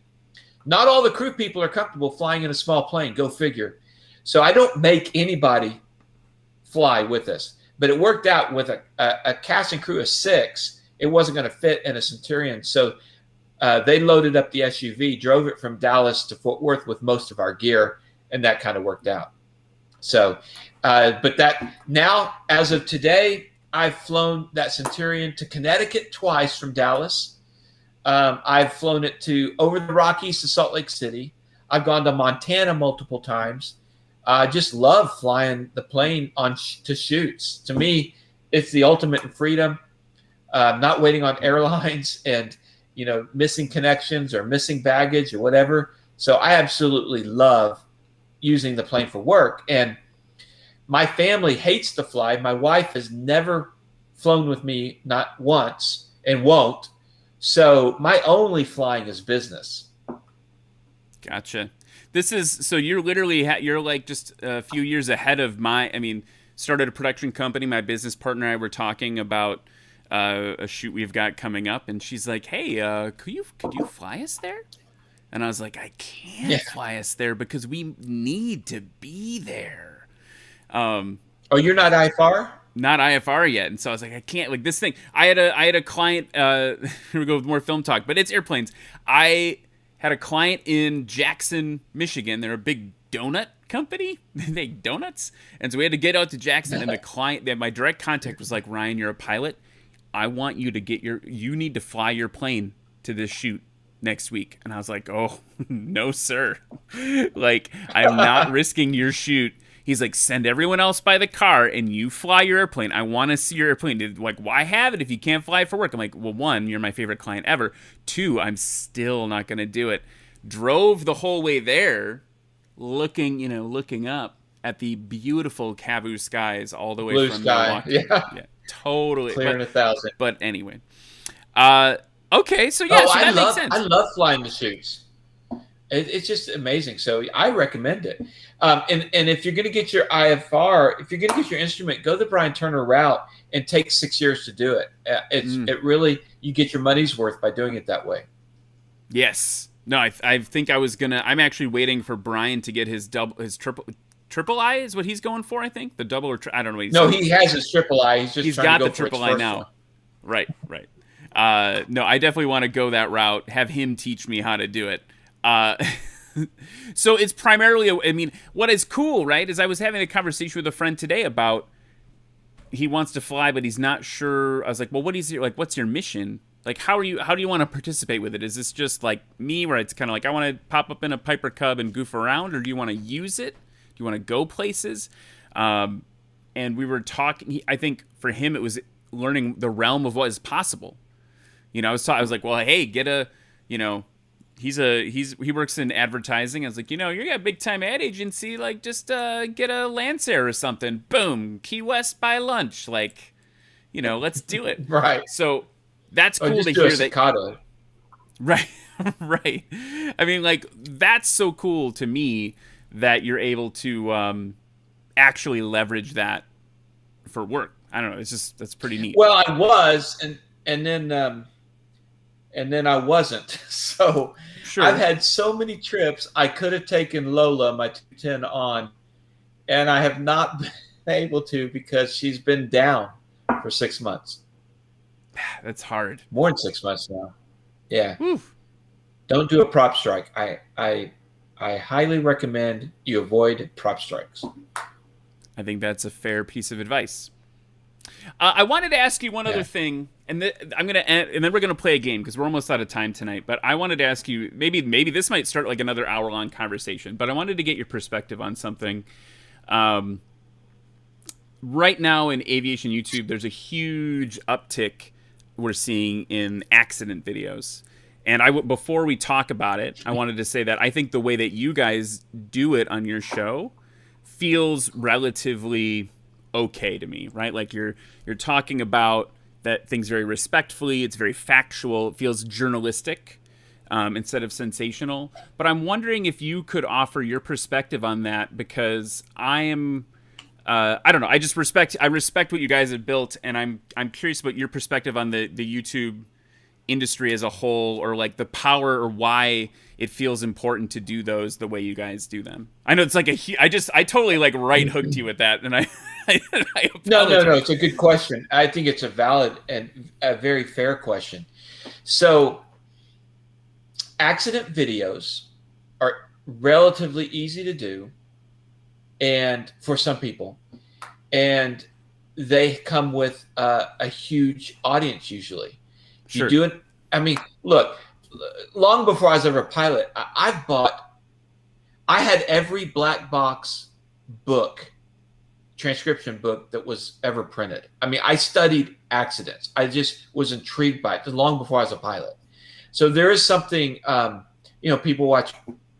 Not all the crew people are comfortable flying in a small plane. Go figure. So I don't make anybody fly with us. But it worked out with a casting crew of 6. It wasn't going to fit in a Centurion. So they loaded up the SUV, drove it from Dallas to Fort Worth with most of our gear, and that kind of worked out. So, but that now, as of today, I've flown that Centurion to Connecticut twice from Dallas. I've flown it to over the Rockies to Salt Lake City. I've gone to Montana multiple times. I just love flying the plane to shoots. To me, it's the ultimate in freedom. Not waiting on airlines and missing connections or missing baggage or whatever. So I absolutely love using the plane for work. And my family hates to fly. My wife has never flown with me, not once, and won't. So my only flying is business. Gotcha. So you're literally, you're like just a few years ahead of started a production company. My business partner and I were talking about a shoot we've got coming up, and she's like, hey, could you fly us there? And I was like, I can't fly us there because we need to be there. Oh, you're not IFR? Not IFR yet, and so I was like, I can't. Like this thing, I had a client. Here we go with more film talk, but it's airplanes. I had a client in Jackson, Michigan. They're a big donut company. They make donuts, and so we had to get out to Jackson. And the client, my direct contact was like, Ryan, you're a pilot. I want you to you need to fly your plane to this shoot next week. And I was like, oh, no, sir. Like, I'm not risking your shoot. He's like, send everyone else by the car and you fly your airplane. I want to see your airplane. Like, why have it if you can't fly it for work? I'm like, well, 1, you're my favorite client ever. 2, I'm still not going to do it. Drove the whole way there, looking up at the beautiful Kavu skies all the way Blue from sky. Milwaukee. Yeah, totally. Clear in 1,000. But anyway. Okay, so yeah, so that makes sense. I love flying the shoots. It's just amazing. So I recommend it. And if you're going to get your IFR, if you're going to get your instrument, go the Brian Turner route and take 6 years to do it. It really, you get your money's worth by doing it that way. Yes. No, I think I'm actually waiting for Brian to get his triple I is what he's going for, I think. The double or I don't know. He has his triple I. He's got to go the triple I now. One. Right. No, I definitely want to go that route. Have him teach me how to do it. So it's primarily, what is cool, right, is I was having a conversation with a friend today about he wants to fly, but he's not sure. I was like, well, what's your mission? Like, how do you want to participate with it? Is this just like me, where it's kind of like I want to pop up in a Piper Cub and goof around, or do you want to use it? Do you want to go places? And we were talking. I think for him it was learning the realm of what is possible. I was like, well, hey, get a, he works in advertising. I was like, you're a big time ad agency. Like, just get a Lancer or something. Boom, Key West by lunch. Like, let's do it. Right. So that's cool to hear that. Right, right. That's so cool to me that you're able to actually leverage that for work. I don't know. That's pretty neat. Well, I was, and then I wasn't. So sure. I've had so many trips. I could have taken Lola, my 210, on, and I have not been able to because she's been down for 6 months. That's hard. More than 6 months now. Yeah. Whew. Don't do a prop strike. I highly recommend you avoid prop strikes. I think that's a fair piece of advice. I wanted to ask you one other thing, and I'm gonna end, and then we're gonna play a game because we're almost out of time tonight. But I wanted to ask you, maybe this might start like another hour-long conversation. But I wanted to get your perspective on something. Right now in aviation YouTube, there's a huge uptick we're seeing in accident videos. And before we talk about it, I wanted to say that I think the way that you guys do it on your show feels relatively okay to me, right? Like you're talking about that things very respectfully. It's very factual. It feels journalistic instead of sensational. But I'm wondering if you could offer your perspective on that, because I don't know. I respect what you guys have built, and I'm curious about your perspective on the YouTube industry as a whole, or like the power or why it feels important to do those the way you guys do them. I know it's like I totally like right hooked you with that, and I No, it's a good question. I think it's a valid and a very fair question. So accident videos are relatively easy to do, and for some people, and they come with a huge audience usually. Sure. You do it. I mean, look, long before I was ever a pilot, I had every black box book, transcription book that was ever printed. I mean, I studied accidents. I just was intrigued by it long before I was a pilot. So there is something, people watch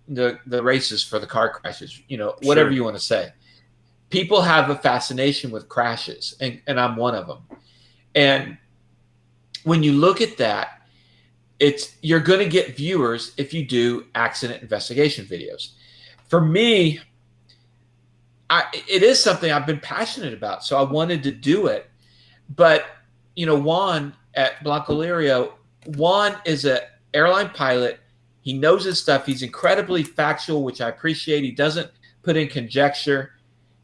the races for the car crashes, whatever you want to say. People have a fascination with crashes, and I'm one of them. And when you look at that, you're going to get viewers if you do accident investigation videos. For me, it is something I've been passionate about, so I wanted to do it. But, Juan at Blanco Lirio, Juan is an airline pilot. He knows his stuff. He's incredibly factual, which I appreciate. He doesn't put in conjecture.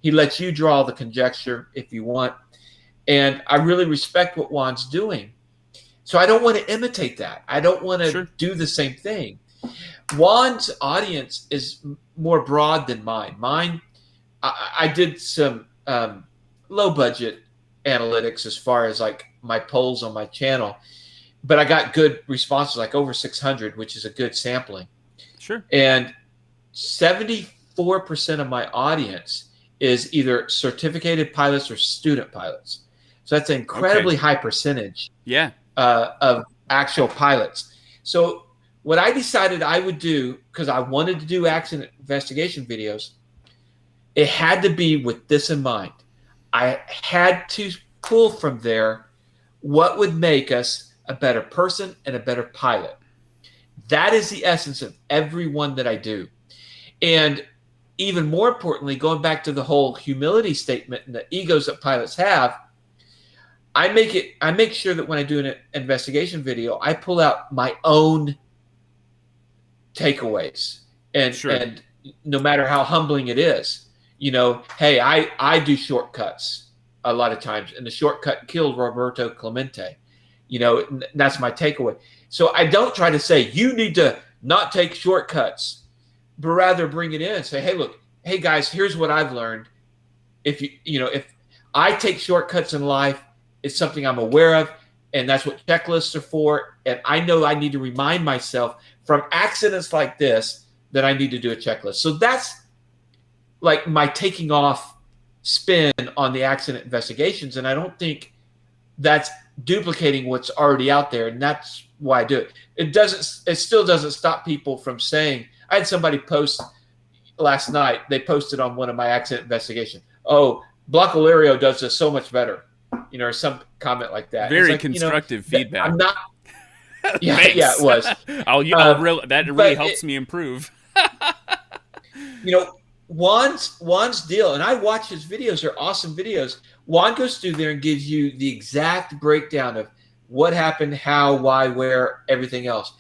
He lets you draw the conjecture if you want. And I really respect what Juan's doing. So I don't want to imitate that. I don't want to do the same thing. Juan's audience is more broad than mine. Mine, I did some low budget analytics as far as like my polls on my channel, but I got good responses, like over 600, which is a good sampling. Sure. And 74% of my audience is either certificated pilots or student pilots. So that's an incredibly high percentage. Yeah. Of actual pilots. So what I decided I would do, because I wanted to do accident investigation videos, it had to be with this in mind. I had to pull from there what would make us a better person and a better pilot. That is the essence of every one that I do. And even more importantly, going back to the whole humility statement and the egos that pilots have, I make sure that when I do an investigation video, I pull out my own takeaways, and no matter how humbling it is, hey, I do shortcuts a lot of times, and the shortcut killed Roberto Clemente. That's my takeaway. So I don't try to say you need to not take shortcuts, but rather bring it in and say, hey guys, here's what I've learned. If if I take shortcuts in life, it's something I'm aware of, and that's what checklists are for. And I know I need to remind myself from accidents like this that I need to do a checklist. So that's like my taking off spin on the accident investigations. And I don't think that's duplicating what's already out there. And that's why I do it. It still doesn't stop people from saying, I had somebody post last night. They posted on one of my accident investigations. Oh, Blanco Lirio does this so much better. Or some comment like that. Very constructive feedback. I'm not. Yeah, it was. That really helps me improve. Juan's deal, and I watch his videos. They're awesome videos. Juan goes through there and gives you the exact breakdown of what happened, how, why, where, everything else.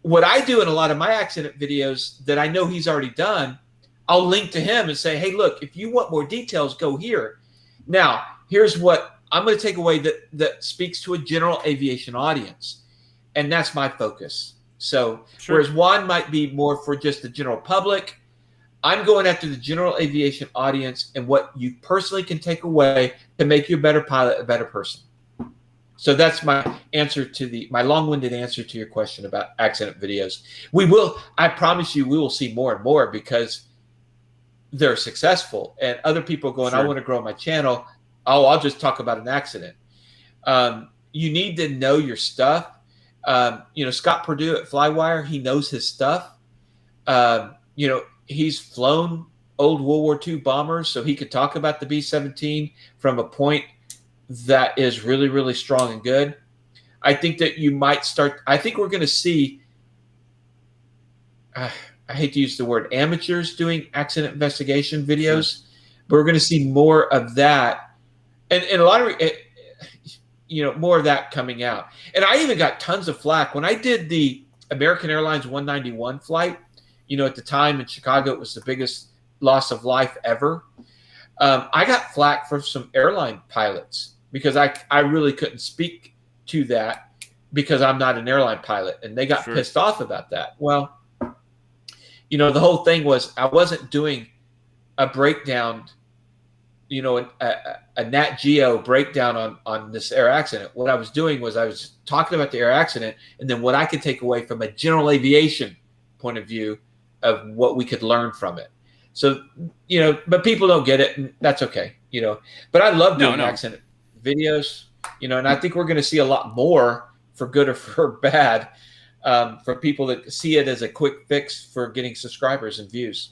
What I do in a lot of my accident videos that I know he's already done, I'll link to him and say, hey, look, if you want more details, go here. Now, here's what I'm going to take away that speaks to a general aviation audience, and that's my focus. So whereas one might be more for just the general public, I'm going after the general aviation audience and what you personally can take away to make you a better pilot, a better person. So that's my answer to my long-winded answer to your question about accident videos. I promise you, we will see more and more because they're successful, and other people going, I want to grow my channel. Oh, I'll just talk about an accident. You need to know your stuff. Scott Purdue at Flywire, he knows his stuff. He's flown old World War II bombers, so he could talk about the B-17 from a point that is really, really strong and good. I think that you might start – I think we're going to see I hate to use the word amateurs doing accident investigation videos, but we're going to see more of that. And a lot of more of that coming out. And I even got tons of flack. When I did the American Airlines 191 flight, at the time in Chicago, it was the biggest loss of life ever. I got flack from some airline pilots because I really couldn't speak to that because I'm not an airline pilot, and they got pissed off about that. Well, the whole thing was I wasn't doing a breakdown, a Nat Geo breakdown on this air accident. What I was doing was I was talking about the air accident and then what I could take away from a general aviation point of view of what we could learn from it. So, but people don't get it, and that's okay, But I love doing accident videos, and I think we're going to see a lot more, for good or for bad, for people that see it as a quick fix for getting subscribers and views.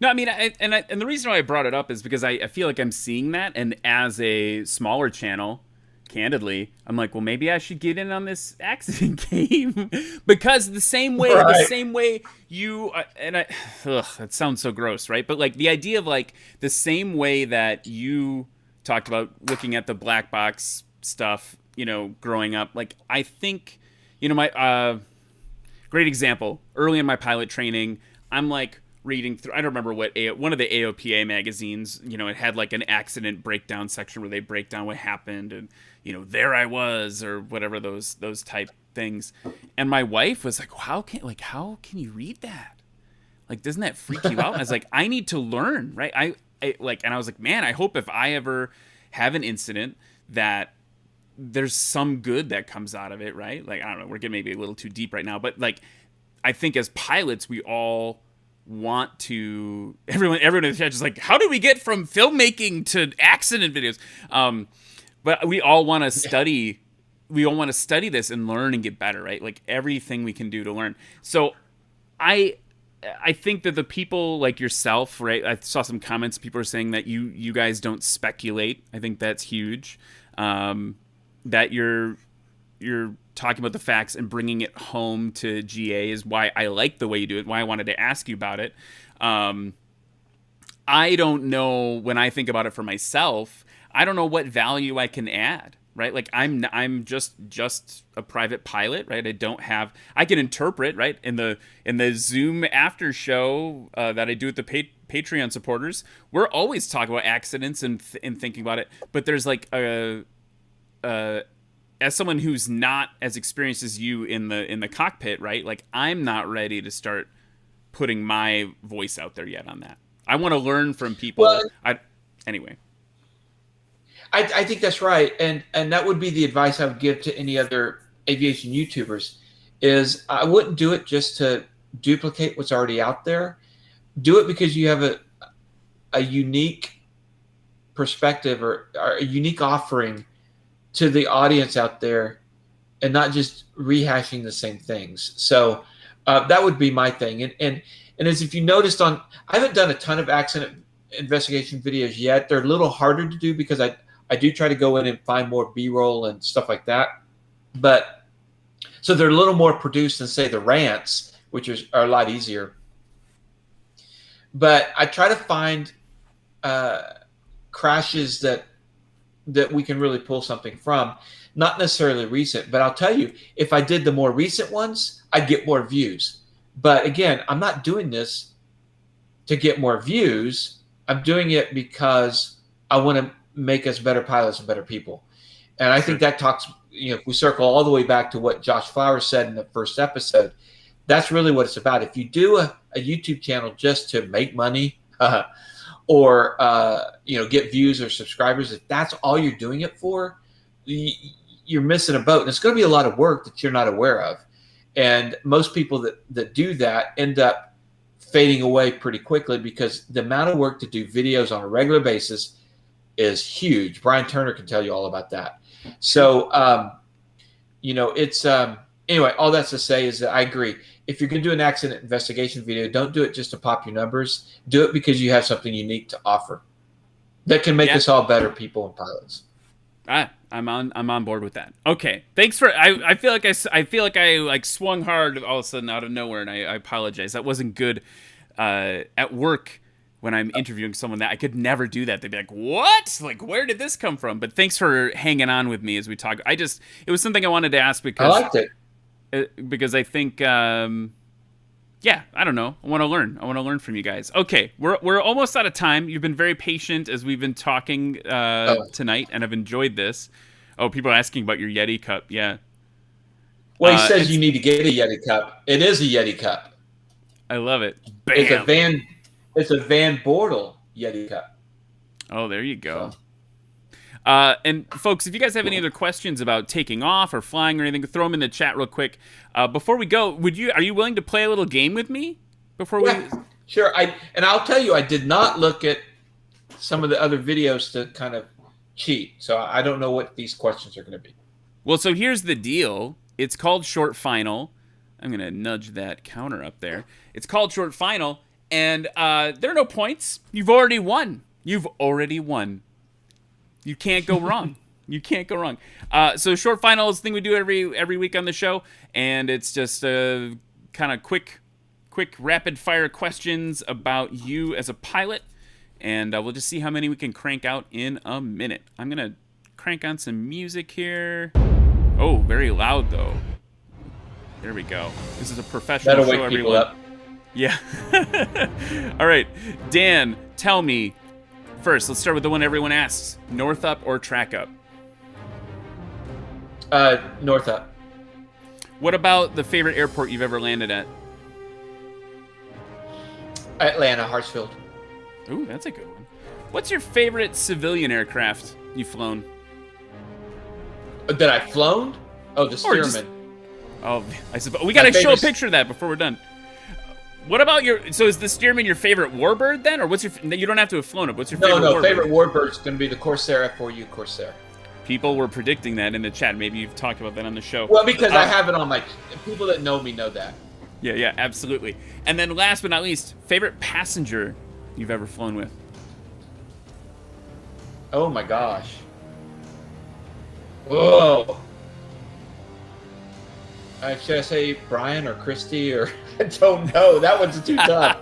No, I mean, and the reason why I brought it up is because I feel like I'm seeing that, and as a smaller channel, candidly, I'm like, well, maybe I should get in on this accident game because the same way you that sounds so gross, right? But like the idea of like the same way that you talked about looking at the black box stuff, growing up, like I think, my great example early in my pilot training, I'm like reading through, I don't remember one of the AOPA magazines, it had like an accident breakdown section where they break down what happened and, there I was, or whatever those type things. And my wife was like, how can you read that? Like, doesn't that freak you out? I was like, I need to learn, right? And I was like, man, I hope if I ever have an incident that there's some good that comes out of it, right? Like, I don't know, we're getting maybe a little too deep right now, but like, I think as pilots, we all want to, everyone in the chat is like, how do we get from filmmaking to accident videos? But we all want to study. We all want to study this and learn and get better, right? Like everything we can do to learn. So I think that the people like yourself, right? I saw some comments. People are saying that you guys don't speculate. I think that's huge. That you're talking about the facts and bringing it home to GA is why I like the way you do it. Why I wanted to ask you about it. I don't know, when I think about it for myself, I don't know what value I can add, right? Like I'm just a private pilot, right? I can interpret, right? In the Zoom after show that I do with the Patreon supporters, we're always talking about accidents and thinking about it. But there's like as someone who's not as experienced as you in the cockpit, right? Like I'm not ready to start putting my voice out there yet on that. I want to learn from people. Well, anyway. I think that's right, and that would be the advice I would give to any other aviation YouTubers. Is I wouldn't do it just to duplicate what's already out there. Do it because you have a unique perspective or a unique offering to the audience out there, and not just rehashing the same things. So that would be my thing. And as if you noticed I haven't done a ton of accident investigation videos yet. They're a little harder to do because I do try to go in and find more B-roll and stuff like that. But so they're a little more produced than, say, the rants, which are a lot easier. But I try to find crashes that we can really pull something from. Not necessarily recent, but I'll tell you, if I did the more recent ones, I'd get more views. But again, I'm not doing this to get more views. I'm doing it because I want to make us better pilots and better people. And I think that talks, if we circle all the way back to what Josh Flowers said in the first episode, that's really what it's about. If you do a YouTube channel just to make money or, get views or subscribers, if that's all you're doing it for, you're missing a boat. And it's going to be a lot of work that you're not aware of. And most people that do that end up fading away pretty quickly because the amount of work to do videos on a regular basis is huge. Brian Turner can tell you all about that. So, it's anyway, all that's to say is that I agree. If you're going to do an accident investigation video, don't do it just to pop your numbers. Do it because you have something unique to offer that can make us all better people and pilots. I'm on board with that. Okay, thanks for. I feel like I swung hard all of a sudden out of nowhere, and I apologize. That wasn't good. At work, when I'm interviewing someone, that I could never do that. They'd be like, "What? Like, where did this come from?" But thanks for hanging on with me as we talk. It was something I wanted to ask because I liked it. Because I think, I don't know. I want to learn from you guys. Okay, we're almost out of time. You've been very patient as we've been talking tonight, and I've enjoyed this. Oh, people are asking about your Yeti cup. Yeah. Well, he says you need to get a Yeti cup. It is a Yeti cup. I love it. Bam. It's a Van Bortle Yeti cup. Oh, there you go. So. And folks, if you guys have any other questions about taking off or flying or anything, throw them in the chat real quick. Before we go, are you willing to play a little game with me before we? Sure. I'll tell you, I did not look at some of the other videos to kind of cheat, so I don't know what these questions are going to be. Well, so here's the deal. It's called Short Final. I'm going to nudge that counter up there. It's called Short Final, and there are no points. You've already won. You can't go wrong. You can't go wrong. So Short Final is the thing we do every week on the show, and it's just kind of quick rapid-fire questions about you as a pilot, and we'll just see how many we can crank out in a minute. I'm going to crank on some music here. Oh, very loud, though. There we go. This is a professional That'll show, wake everyone. people up. Yeah. All right. Dan, tell me. First, let's start with the one everyone asks. North up or track up? North up. What about the favorite airport you've ever landed at? Atlanta, Hartsfield. Ooh, that's a good one. What's your favorite civilian aircraft you've flown? That I've flown? Oh, the Stearman. I suppose we gotta show a picture of that before we're done. What about so is the Stearman your favorite warbird then, or what's you don't have to have flown it? What's your favorite? No, favorite warbird's gonna be the Corsair F4U Corsair. People were predicting that in the chat. Maybe you've talked about that on the show. Well, because I have it on my people that know me know that. Yeah, absolutely. And then last but not least, favorite passenger you've ever flown with? Oh my gosh. Whoa. Should I say Bryon or Christy or I don't know. That one's too tough.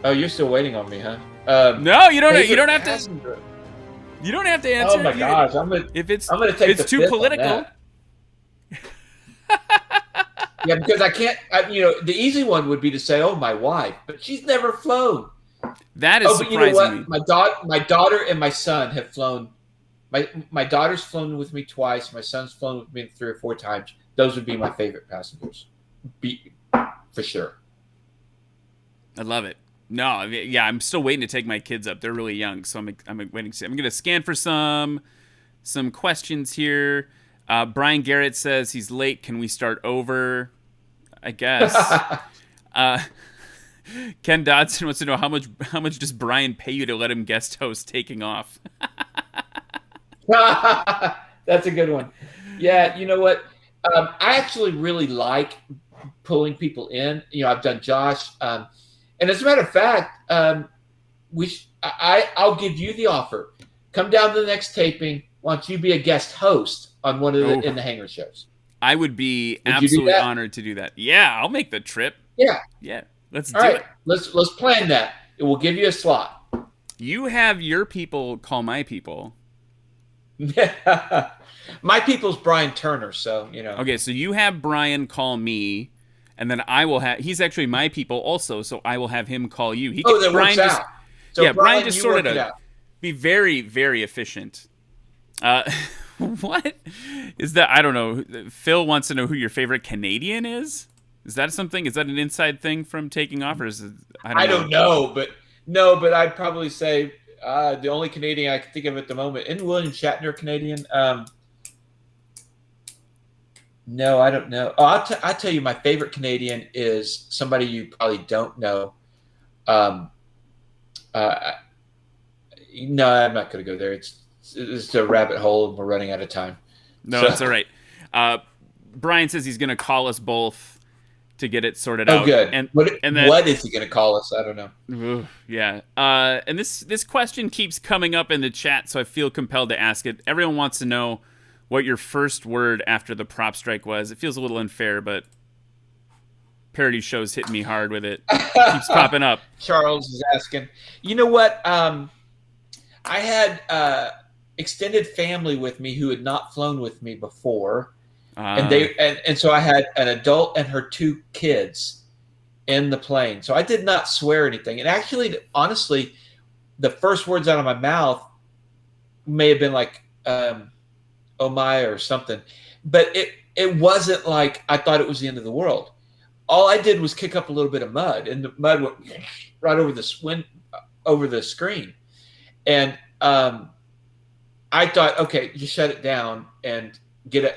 Oh, you're still waiting on me, huh? No, you don't. You don't have to. You don't have to answer. Oh my gosh, I'm gonna take it's too political. Yeah, because I can't. The easy one would be to say, "Oh, my wife," but she's never flown. That is surprising. You know what? My daughter and my son have flown. My daughter's flown with me twice. My son's flown with me 3 or 4 times. Those would be my favorite passengers, for sure. I love it. No, yeah, I'm still waiting to take my kids up. They're really young, so I'm waiting to see. I'm going to scan for some questions here. Brian Garrett says he's late. Can we start over? I guess. Ken Dodson wants to know how much does Brian pay you to let him guest host taking off? That's a good one. Yeah, you know what? I actually really like pulling people in. I've done Josh, and as a matter of fact, I'll give you the offer. Come down to the next taping. Why don't you be a guest host on one of the in the hangar shows? I would be absolutely honored to do that. Yeah, I'll make the trip. Yeah. Let's do it. Let's plan that. It will give you a slot. You have your people call my people. My people's Brian Turner, so. Okay, so you have Brian call me, and then he's actually my people also, so I will have him call you. That works out. So yeah, Bryon, Bryon just you sort work it of out. be very, very efficient. What is that? I don't know. Phil wants to know who your favorite Canadian is. Is that something? Is that an inside thing from Taking Off, or is it? I don't know, but I'd probably say the only Canadian I can think of at the moment. Isn't William Shatner Canadian? No, I don't know. Oh, I'll tell you, my favorite Canadian is somebody you probably don't know. No, I'm not going to go there. It's a rabbit hole, and we're running out of time. No, So- that's all right. Bryon says he's going to call us both to get it sorted Oh, out. good. And Then, what is he going to call us? I don't know. Ooh, yeah. And this question keeps coming up in the chat, so I feel compelled to ask it. Everyone wants to know what your first word after the prop strike was. It feels a little unfair, but parody shows hitting me hard with it. It keeps popping up. Charles is asking. You know what? I had extended family with me who had not flown with me before. And so I had an adult and her 2 kids in the plane. So I did not swear anything. And actually, honestly, the first words out of my mouth may have been like, oh my, or something. But it wasn't like I thought it was the end of the world. All I did was kick up a little bit of mud, and the mud went right over the screen. And I thought, okay, just shut it down and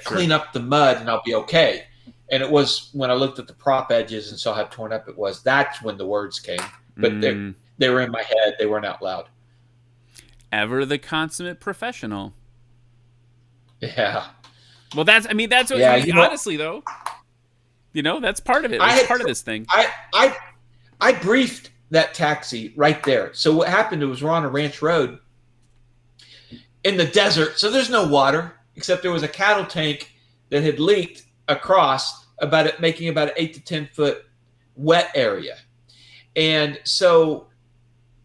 clean up the mud, and I'll be okay. And it was when I looked at the prop edges and saw how torn up it was. That's when the words came. But they were in my head. They weren't out loud. Ever the consummate professional. Yeah. Well, that's what honestly though. That's part of it. It's part of this thing. I briefed that taxi right there. So what happened was we're on a ranch road in the desert, so there's no water. Except there was a cattle tank that had leaked across making about an 8 to 10 foot wet area. And so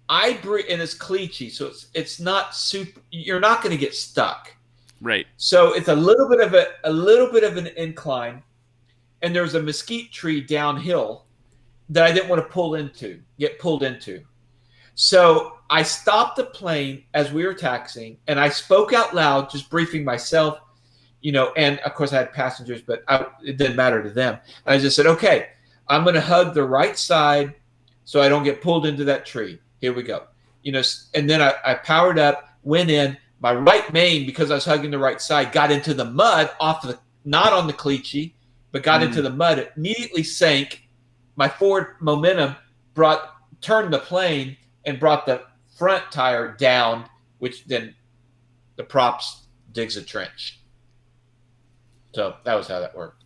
and it's cleachy, so it's not super, you're not going to get stuck. Right. So it's a little bit of an incline, and there's a mesquite tree downhill that I didn't want to get pulled into. So I stopped the plane as we were taxiing, and I spoke out loud, just briefing myself, and of course I had passengers, but it didn't matter to them. And I just said, okay, I'm going to hug the right side so I don't get pulled into that tree. Here we go. And then I powered up, went in. My right main, because I was hugging the right side, got into the mud not on the cleachy, but got into the mud. It immediately sank. My forward momentum turned the plane and brought the front tire down, which then the props digs a trench. So that was how that worked.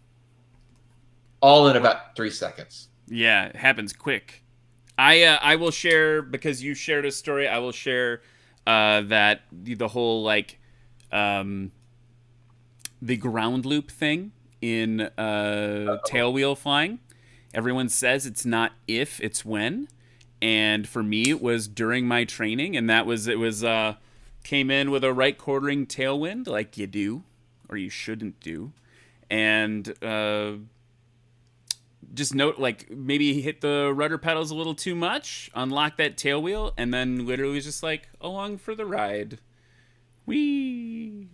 All in about 3 seconds. Yeah, it happens quick. I will share, because you shared a story, I will share that the whole the ground loop thing in tailwheel flying. Everyone says it's not if, it's when. And for me, it was during my training, and came in with a right quartering tailwind, like you do, or you shouldn't do, and just note, maybe hit the rudder pedals a little too much, unlock that tail wheel, and then literally was just along for the ride. Whee!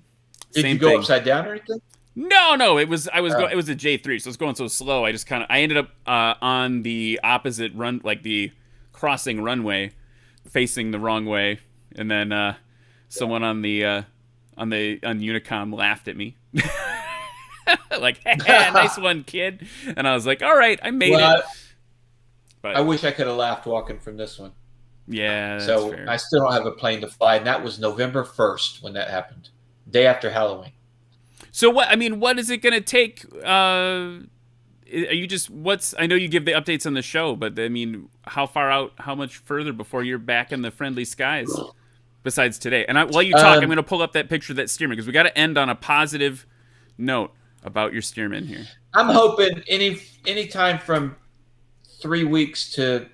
Did you go upside down or anything? No, it was it was a J3, so it's going so slow. I ended up on the opposite run, the crossing runway, facing the wrong way, and then someone on Unicom laughed at me. Nice one, kid. And I was like, all right, I made it. But I wish I could have laughed walking from this one. Yeah, that's so fair. I still don't have a plane to fly, and that was November 1st when that happened, day after Halloween. So what is it going to take? Are you just I know you give the updates on the show, but how far out, how much further before you're back in the friendly skies besides today? And while you talk, I'm going to pull up that picture of that steerman, because we got to end on a positive note about your steerman here. I'm hoping any time from 3 weeks to,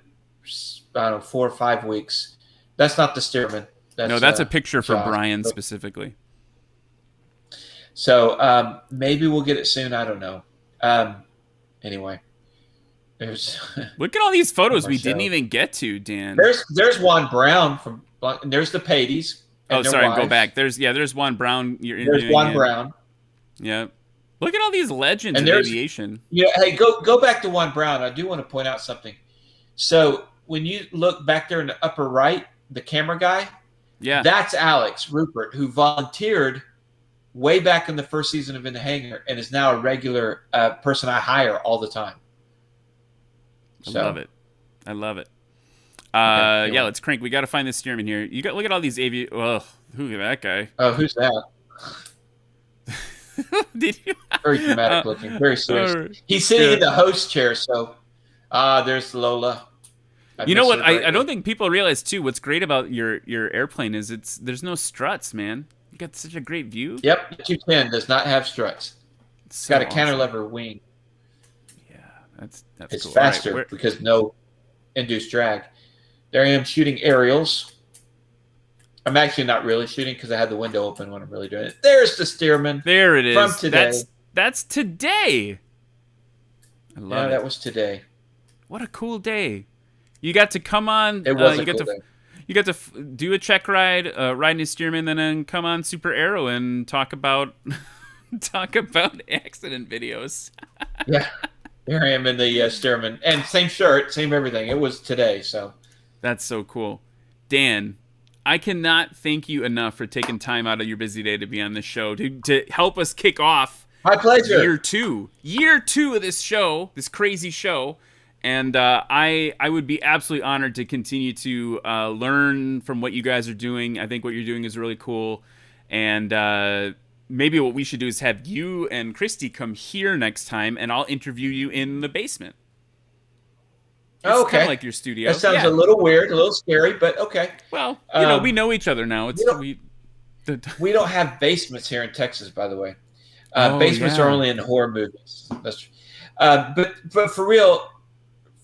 I don't know, 4 or 5 weeks. That's not the steerman. That's a picture for Josh. Bryon specifically. So maybe we'll get it soon. I don't know. Anyway, There's Look at all these photos we Marcel. didn't even get to, Dan. there's Juan Brown from. And there's the Pades. Oh, sorry, go wives. back. There's Juan Brown. There's Juan Brown. Yeah. Look at all these legends And of there's- aviation. Yeah, hey, go back to Juan Brown. I do want to point out something. So when you look back there in the upper right, the camera guy, Yeah. that's Alex Rupert, who volunteered way back in the first season of In the Hangar and is now a regular person I hire all the time. I love it. I love it. Okay, yeah, let's crank. We got to find this steerman here. You got look at all these Ugh, who that guy? Oh, who's that? Did you? Very dramatic looking, very serious. Alright. He's sitting Yeah. in the host chair, so there's Lola. You know miss what? her I greatly. don't think people realize too. What's great about your airplane is there's no struts, man. You got such a great view. Yep, the 210 does not have struts. It's So got a awesome. cantilever wing. Yeah, that's It's cool. faster All right, because no induced drag. There I am shooting aerials. I'm actually not really shooting because I had the window open when I'm really doing it. There's the steerman. there it is. From today. That's today. I love Yeah, it. that was today. What a cool day. You got to come on. It was you a got cool to day. you got to do a check ride, riding a steerman, then come on SuperAero and talk about accident videos. Yeah, there I am in the steerman. And same shirt, same everything. It was today, so. That's so cool. Dan, I cannot thank you enough for taking time out of your busy day to be on this show to help us kick off My pleasure. year two of this show, this crazy show. And I would be absolutely honored to continue to learn from what you guys are doing. I think what you're doing is really cool. And maybe what we should do is have you and Christy come here next time, and I'll interview you in the basement. It's Okay. kind of like your studio. That sounds Yeah. a little weird, a little scary, but okay. Well, Um, we know each other now. It's you know- we. We don't have basements here in Texas, by the way. Oh, Basements yeah. are only in horror movies. That's but for real,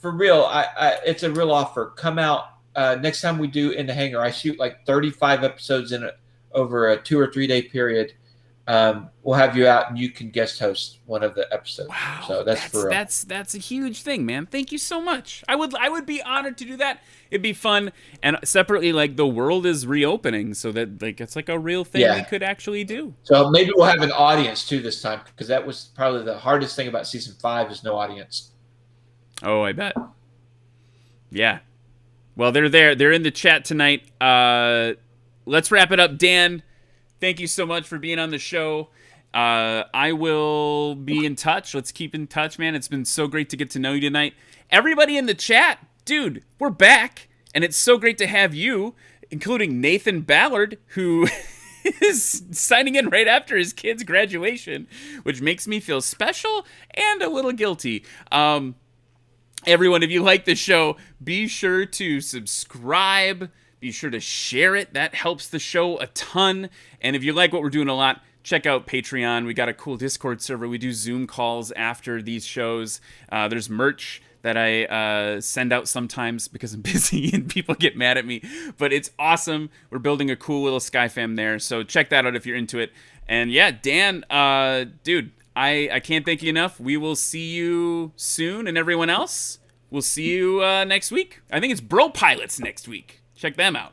I it's a real offer. Come out next time we do In the Hangar. I shoot like 35 episodes over a 2 or 3 day period. We'll have you out and you can guest host one of the episodes. Wow, So that's for real. that's a huge thing, man. Thank you so much. I would be honored to do that. It'd be fun. And separately, like the world is reopening, so that like it's like a real thing Yeah. we could actually do. So maybe we'll have an audience too this time because that was probably the hardest thing about season 5 is no audience. Oh, I bet. Yeah. Well, they're there. They're in the chat tonight. Let's wrap it up, Dan. Thank you so much for being on the show. I will be in touch. Let's keep in touch, man. It's been so great to get to know you tonight. Everybody in the chat, dude, we're back. And it's so great to have you, including Nathan Ballard, who is signing in right after his kid's graduation, which makes me feel special and a little guilty. Everyone, if you like the show, be sure to subscribe. Be sure to share it. That helps the show a ton. And if you like what we're doing a lot, check out Patreon. We got a cool Discord server. We do Zoom calls after these shows. There's merch that I send out sometimes because I'm busy and people get mad at me. But it's awesome. We're building a cool little Sky Fam there. So check that out if you're into it. And yeah, Dan, dude, I can't thank you enough. We will see you soon. And everyone else, we'll see you next week. I think it's Bro Pilots next week. Check them out.